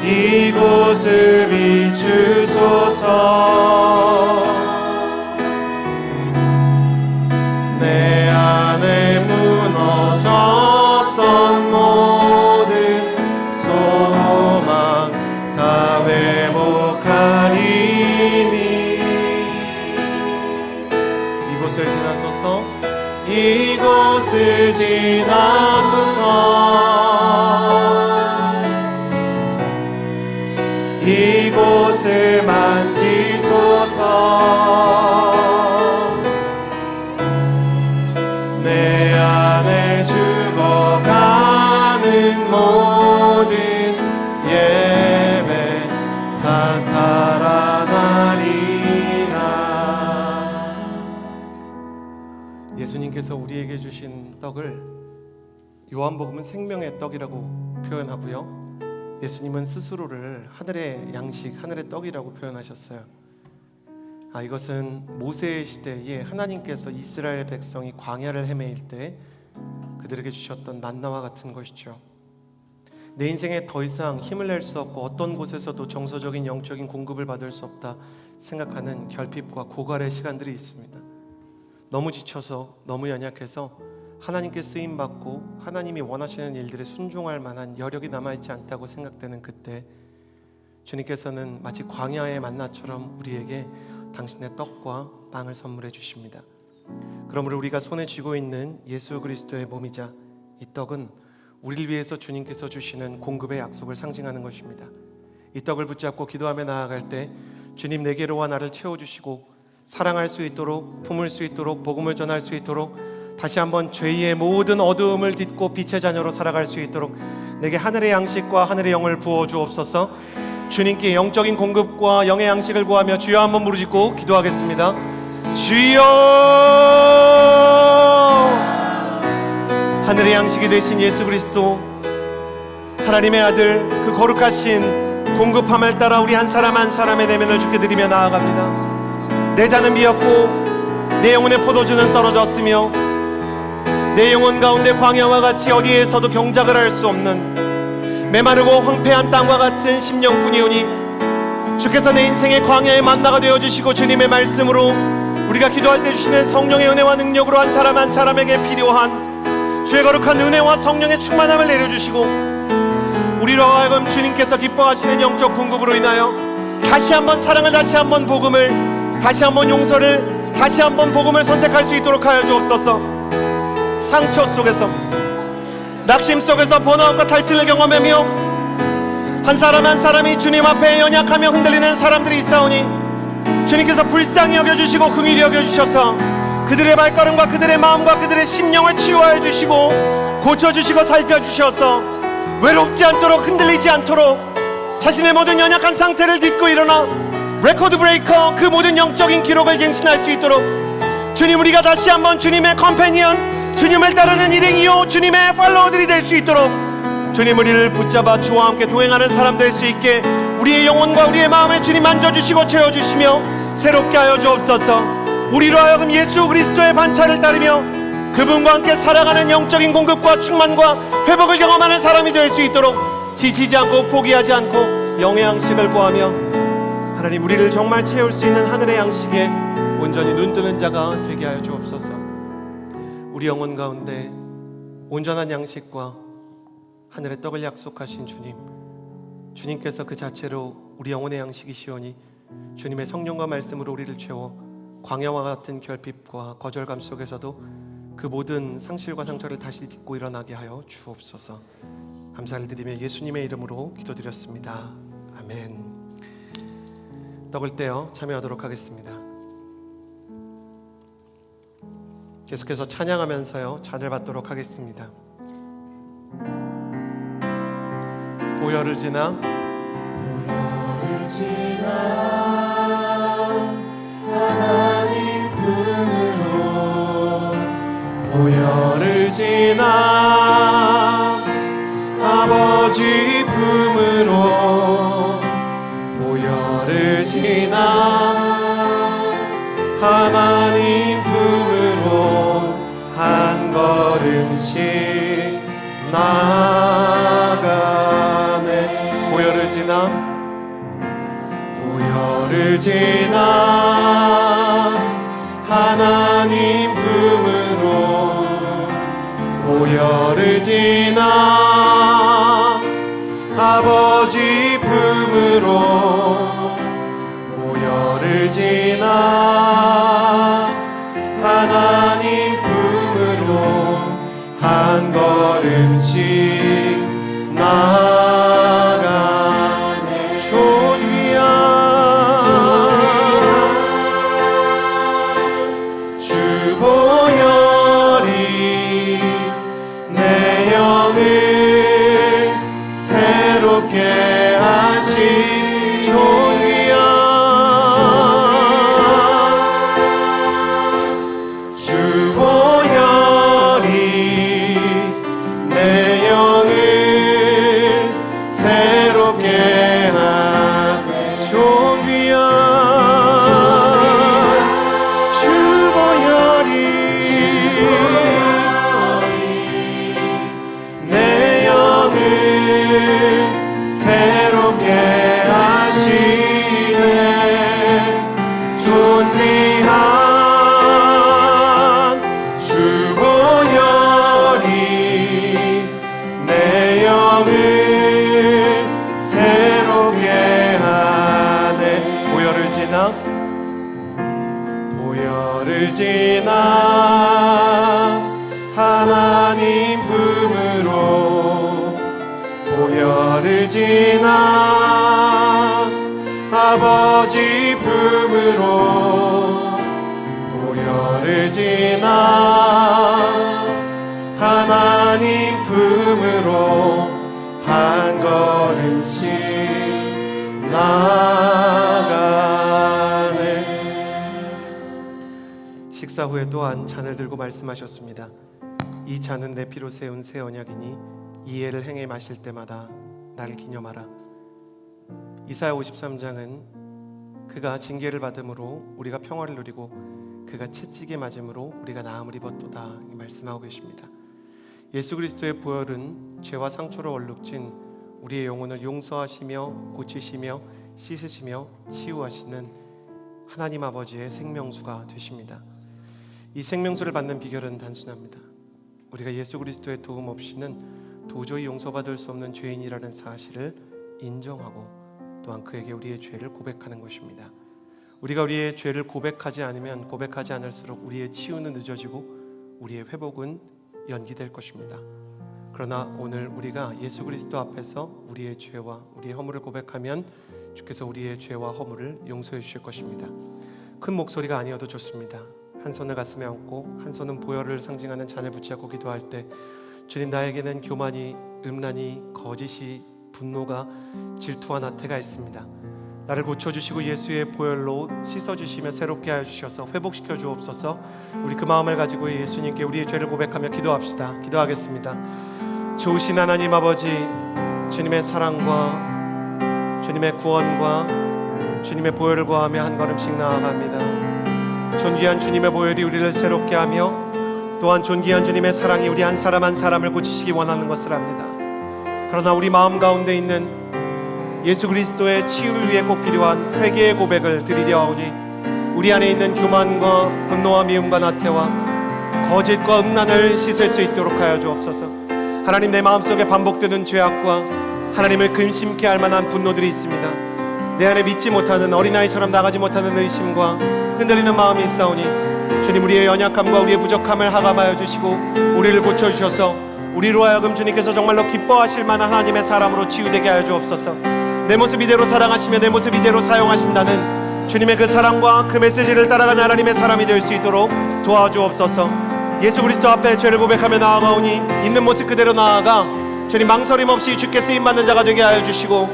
이곳을 비추소서. 내 안에 무너졌던 모든 소망 다 회복하리니. 이곳을 지나소서. 이곳을 지나소서. 이곳을 만지소서. 내 안에 죽어가는 모든 예배 다 살아나리라. 예수님께서 우리에게 주신 떡을 요한복음은 생명의 떡이라고 표현하고요, 예수님은 스스로를 하늘의 양식, 하늘의 떡이라고 표현하셨어요. 이것은 모세의 시대에 하나님께서 이스라엘 백성이 광야를 헤매일 때 그들에게 주셨던 만나와 같은 것이죠. 내 인생에 더 이상 힘을 낼 수 없고 어떤 곳에서도 정서적인 영적인 공급을 받을 수 없다 생각하는 결핍과 고갈의 시간들이 있습니다. 너무 지쳐서, 너무 연약해서 하나님께 쓰임받고 하나님이 원하시는 일들에 순종할 만한 여력이 남아있지 않다고 생각되는 그때, 주님께서는 마치 광야의 만나처럼 우리에게 당신의 떡과 빵을 선물해 주십니다. 그러므로 우리가 손에 쥐고 있는 예수 그리스도의 몸이자 이 떡은 우리를 위해서 주님께서 주시는 공급의 약속을 상징하는 것입니다. 이 떡을 붙잡고 기도하며 나아갈 때 주님 내게로와 나를 채워주시고 사랑할 수 있도록, 품을 수 있도록, 복음을 전할 수 있도록, 다시 한번 죄의 모든 어두움을 딛고 빛의 자녀로 살아갈 수 있도록 내게 하늘의 양식과 하늘의 영을 부어 주옵소서. 주님께 영적인 공급과 영의 양식을 구하며 주여 한번 부르짖고 기도하겠습니다. 주여! 하늘의 양식이 되신 예수 그리스도, 하나님의 아들, 그 거룩하신 공급함을 따라 우리 한 사람 한 사람의 내면을 주께 드리며 나아갑니다. 내 잔은 비었고 내 영혼의 포도주는 떨어졌으며 내 영혼 가운데 광야와 같이 어디에서도 경작을 할 수 없는 메마르고 황폐한 땅과 같은 심령뿐이오니 주께서 내 인생의 광야의 만나가 되어주시고 주님의 말씀으로 우리가 기도할 때 주시는 성령의 은혜와 능력으로 한 사람 한 사람에게 필요한 주의 거룩한 은혜와 성령의 충만함을 내려주시고 우리로 하여금 주님께서 기뻐하시는 영적 공급으로 인하여 다시 한번 사랑을, 다시 한번 복음을, 다시 한번 용서를, 다시 한번 복음을 선택할 수 있도록 하여 주옵소서. 상처 속에서, 낙심 속에서 번아웃과 탈진을 경험하며 한 사람 한 사람이 주님 앞에 연약하며 흔들리는 사람들이 있사오니 주님께서 불쌍히 여겨주시고 긍휼히 여겨주셔서 그들의 발걸음과 그들의 마음과 그들의 심령을 치유하여 주시고 고쳐주시고 살펴주셔서 외롭지 않도록, 흔들리지 않도록 자신의 모든 연약한 상태를 딛고 일어나 레코드 브레이커, 그 모든 영적인 기록을 갱신할 수 있도록 주님, 우리가 다시 한번 주님의 컴패니언, 주님을 따르는 일행이요 주님의 팔로워들이 될 수 있도록 주님, 우리를 붙잡아 주와 함께 동행하는 사람 될 수 있게 우리의 영혼과 우리의 마음을 주님 만져주시고 채워주시며 새롭게 하여 주옵소서. 우리로 하여금 예수 그리스도의 반차를 따르며 그분과 함께 살아가는 영적인 공급과 충만과 회복을 경험하는 사람이 될 수 있도록 지치지 않고 포기하지 않고 영의 양식을 구하며 하나님, 우리를 정말 채울 수 있는 하늘의 양식에 온전히 눈뜨는 자가 되게 하여 주옵소서. 우리 영혼 가운데 온전한 양식과 하늘의 떡을 약속하신 주님, 주님께서 그 자체로 우리 영혼의 양식이시오니 주님의 성령과 말씀으로 우리를 채워 광야와 같은 결핍과 거절감 속에서도 그 모든 상실과 상처를 다시 딛고 일어나게 하여 주옵소서. 감사를 드리며 예수님의 이름으로 기도드렸습니다. 아멘. 떡을 떼어 참여하도록 하겠습니다. 계속해서 찬양하면서요 잔을 받도록 하겠습니다. 보혈을 지나 하나님 품으로, 보혈을 지나 아버지 품으로, 보혈을 지나 하나님 품으로 한 걸음씩 나아가네. 보혈을 지나, 보혈을 지나 하나님 품으로, 보혈을 지나 아버지 품으로, 보혈을 지나 하나님 품으로 한 걸음씩 나아가네. 존귀한 주 보혈이 내 영을 새롭게 하시. 보혈을 지나 하나님 품으로 보혈을 지나 아버지 품으로 보혈을 지나 하나님 품으로 한 걸음씩 나가네. 식사 후에 또한 잔을 들고 말씀하셨습니다. 이 잔은 내 피로 세운 새 언약이니 이 예를 행해 마실 때마다 나를 기념하라. 이사야 53장은 그가 징계를 받음으로 우리가 평화를 누리고 그가 채찍에 맞음으로 우리가 나음을 입었도다 말씀하고 계십니다. 예수 그리스도의 보혈은 죄와 상처로 얼룩진 우리의 영혼을 용서하시며 고치시며 씻으시며 치유하시는 하나님 아버지의 생명수가 되십니다. 이 생명수를 받는 비결은 단순합니다. 우리가 예수 그리스도의 도움 없이는 도저히 용서받을 수 없는 죄인이라는 사실을 인정하고 또한 그에게 우리의 죄를 고백하는 것입니다. 우리가 우리의 죄를 고백하지 않으면 고백하지 않을수록 우리의 치유는 늦어지고 우리의 회복은 연기될 것입니다. 그러나 오늘 우리가 예수 그리스도 앞에서 우리의 죄와 우리의 허물을 고백하면 주께서 우리의 죄와 허물을 용서해 주실 것입니다. 큰 목소리가 아니어도 좋습니다. 한 손을 가슴에 얹고 한 손은 보혈을 상징하는 잔을 붙잡고 기도할 때 주님, 나에게는 교만이, 음란이, 거짓이, 분노가, 질투와 나태가 있습니다. 나를 고쳐주시고 예수의 보혈로 씻어주시며 새롭게 하여 주셔서 회복시켜 주옵소서. 우리 그 마음을 가지고 예수님께 우리의 죄를 고백하며 기도합시다. 기도하겠습니다. 좋으신 하나님 아버지, 주님의 사랑과 주님의 구원과 주님의 보혈을 구하며 한 걸음씩 나아갑니다. 존귀한 주님의 보혈이 우리를 새롭게 하며 또한 존귀한 주님의 사랑이 우리 한 사람 한 사람을 고치시기 원하는 것을 압니다. 그러나 우리 마음 가운데 있는 예수 그리스도의 치유를 위해 꼭 필요한 회개의 고백을 드리려 하오니 우리 안에 있는 교만과 분노와 미움과 나태와 거짓과 음란을 씻을 수 있도록 하여 주옵소서. 하나님, 내 마음속에 반복되는 죄악과 하나님을 근심케 할 만한 분노들이 있습니다. 내 안에 믿지 못하는 어린아이처럼 나가지 못하는 의심과 흔들리는 마음이 있사오니 주님, 우리의 연약함과 우리의 부족함을 하감하여 주시고 우리를 고쳐주셔서 우리로 하여금 주님께서 정말로 기뻐하실 만한 하나님의 사람으로 치유되게 하여 주옵소서. 내 모습 이대로 사랑하시며 내 모습 이대로 사용하신다는 주님의 그 사랑과 그 메시지를 따라가는 하나님의 사람이 될 수 있도록 도와주옵소서. 예수 그리스도 앞에 죄를 고백하며 나아가오니 있는 모습 그대로 나아가 주님, 망설임 없이 주께 쓰임받는 자가 되게 하여 주시고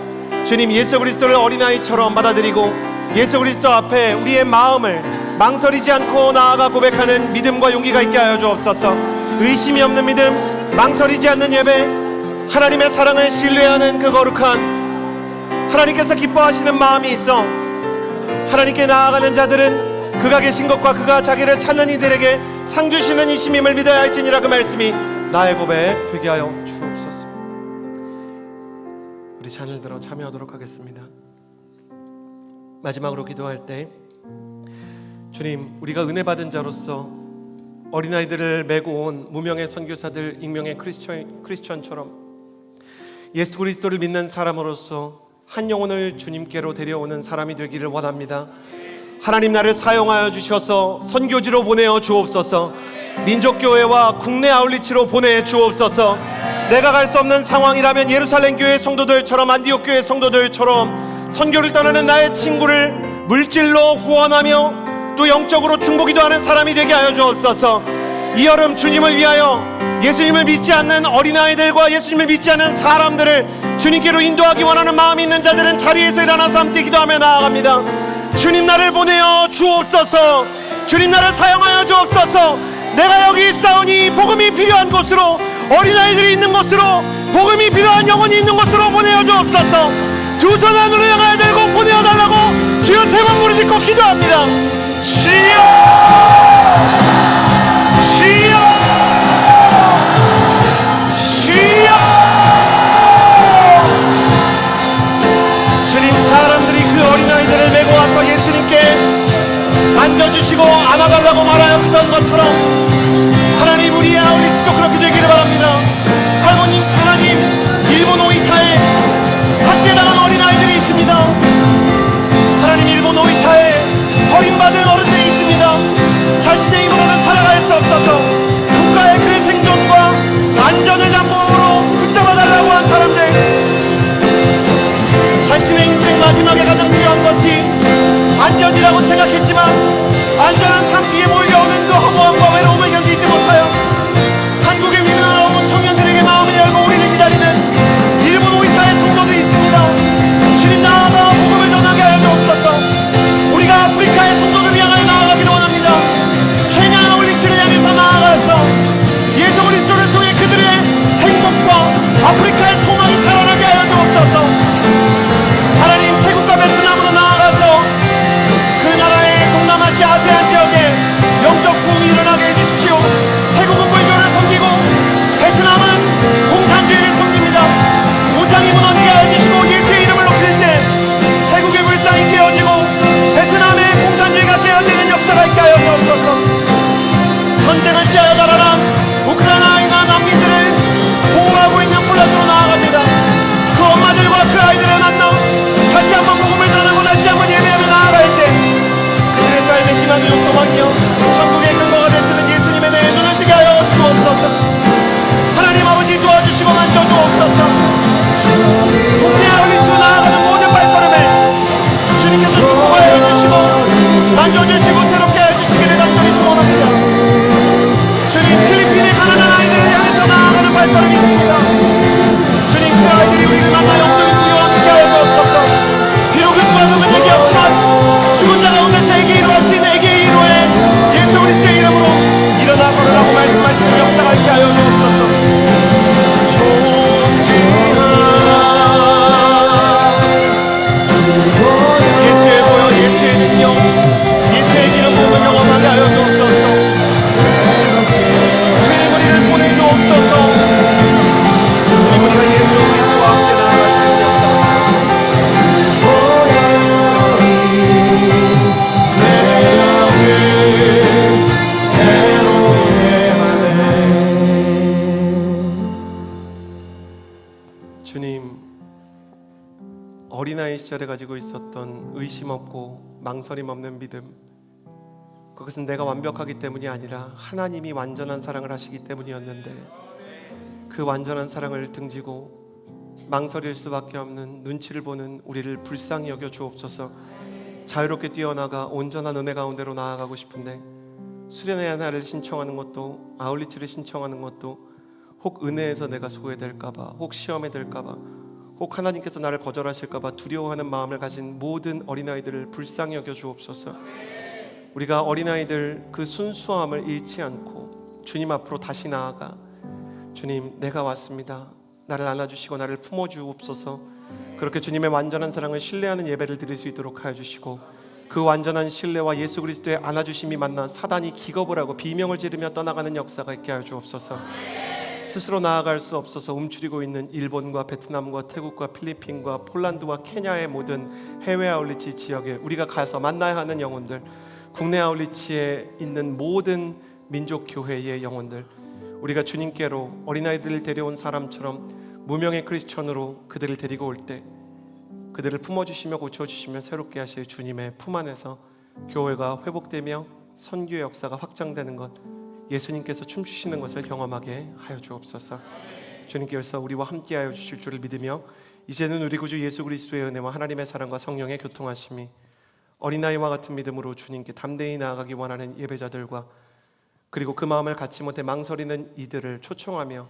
주님, 예수 그리스도를 어린아이처럼 받아들이고 예수 그리스도 앞에 우리의 마음을 망설이지 않고 나아가 고백하는 믿음과 용기가 있게 하여 주옵소서. 의심이 없는 믿음, 망설이지 않는 예배, 하나님의 사랑을 신뢰하는 그 거룩한 하나님께서 기뻐하시는 마음이 있어 하나님께 나아가는 자들은 그가 계신 것과 그가 자기를 찾는 이들에게 상 주시는 이심임을 믿어야 할지니라. 그 말씀이 나의 고백 되게 하여 주옵소서. 우리 잔을 들어 참여하도록 하겠습니다. 마지막으로 기도할 때 주님, 우리가 은혜 받은 자로서 어린아이들을 메고 온 무명의 선교사들, 익명의 크리스천처럼 예수 그리스도를 믿는 사람으로서 한 영혼을 주님께로 데려오는 사람이 되기를 원합니다. 하나님, 나를 사용하여 주셔서 선교지로 보내어 주옵소서. 민족교회와 국내 아울리치로 보내 주옵소서. 내가 갈 수 없는 상황이라면 예루살렘 교회 성도들처럼, 안디옥 교회 성도들처럼 선교를 떠나는 나의 친구를 물질로 후원하며 또 영적으로 중보기도 하는 사람이 되게 하여 주옵소서. 이 여름 주님을 위하여 예수님을 믿지 않는 어린아이들과 예수님을 믿지 않는 사람들을 주님께로 인도하기 원하는 마음이 있는 자들은 자리에서 일어나서 함께 기도하며 나아갑니다. 주님, 나를 보내어 주옵소서. 주님, 나를 사용하여 주옵소서. 내가 여기 있사오니 복음이 필요한 곳으로, 어린아이들이 있는 곳으로, 복음이 필요한 영혼이 있는 곳으로 보내어 주옵소서. 두 손 하늘로 향하여 들고 보내어 달라고 주여 세 번 부르짖고 기도합니다. 주여, 주여, 주여. 주님, 사람들이 그 어린아이들을 메고 와서 예수님께 앉아주시고 안아달라고 말하였던 것처럼 하나님, 우리의 아우리치도 그렇게 되기를 바랍니다. 하나님, 일본 오이타에 학대당한 어린아이들이 있습니다. 하나님, 일본 오이타에 버림받은 어른들이 있습니다. 시절에 가지고 있었던 의심 없고 망설임 없는 믿음, 그것은 내가 완벽하기 때문이 아니라 하나님이 완전한 사랑을 하시기 때문이었는데, 그 완전한 사랑을 등지고 망설일 수밖에 없는 눈치를 보는 우리를 불쌍히 여겨 주옵소서. 자유롭게 뛰어나가 온전한 은혜 가운데로 나아가고 싶은데, 수련의 하나를 신청하는 것도, 아울리치를 신청하는 것도 혹 은혜에서 내가 소외될까봐, 혹 시험에 들까봐, 혹 하나님께서 나를 거절하실까봐 두려워하는 마음을 가진 모든 어린아이들을 불쌍히 여겨 주옵소서. 우리가 어린아이들 그 순수함을 잃지 않고 주님 앞으로 다시 나아가, 주님 내가 왔습니다, 나를 안아주시고 나를 품어주옵소서. 그렇게 주님의 완전한 사랑을 신뢰하는 예배를 드릴 수 있도록 하여 주시고, 그 완전한 신뢰와 예수 그리스도의 안아주심이 만나 사단이 기겁을 하고 비명을 지르며 떠나가는 역사가 있게 하여 주옵소서. 스스로 나아갈 수 없어서 움츠리고 있는 일본과 베트남과 태국과 필리핀과 폴란드와 케냐의 모든 해외 아울리치 지역에 우리가 가서 만나야 하는 영혼들, 국내 아울리치에 있는 모든 민족교회의 영혼들, 우리가 주님께로 어린아이들을 데려온 사람처럼 무명의 크리스천으로 그들을 데리고 올 때 그들을 품어주시며 고쳐주시며 새롭게 하실 주님의 품 안에서 교회가 회복되며 선교의 역사가 확장되는 것, 예수님께서 춤추시는 것을 경험하게 하여 주옵소서. 주님께서 우리와 함께하여 주실 줄을 믿으며, 이제는 우리 구주 예수 그리스도의 은혜와 하나님의 사랑과 성령의 교통하심이 어린아이와 같은 믿음으로 주님께 담대히 나아가기 원하는 예배자들과, 그리고 그 마음을 갖지 못해 망설이는 이들을 초청하며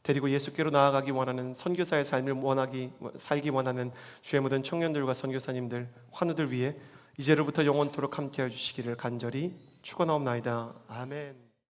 데리고 예수께로 나아가기 원하는 선교사의 삶을 살기 원하는 주의 모든 청년들과 선교사님들, 환우들 위해 이제로부터 영원토록 함께해 주시기를 간절히 축원하옵나이다. 아멘.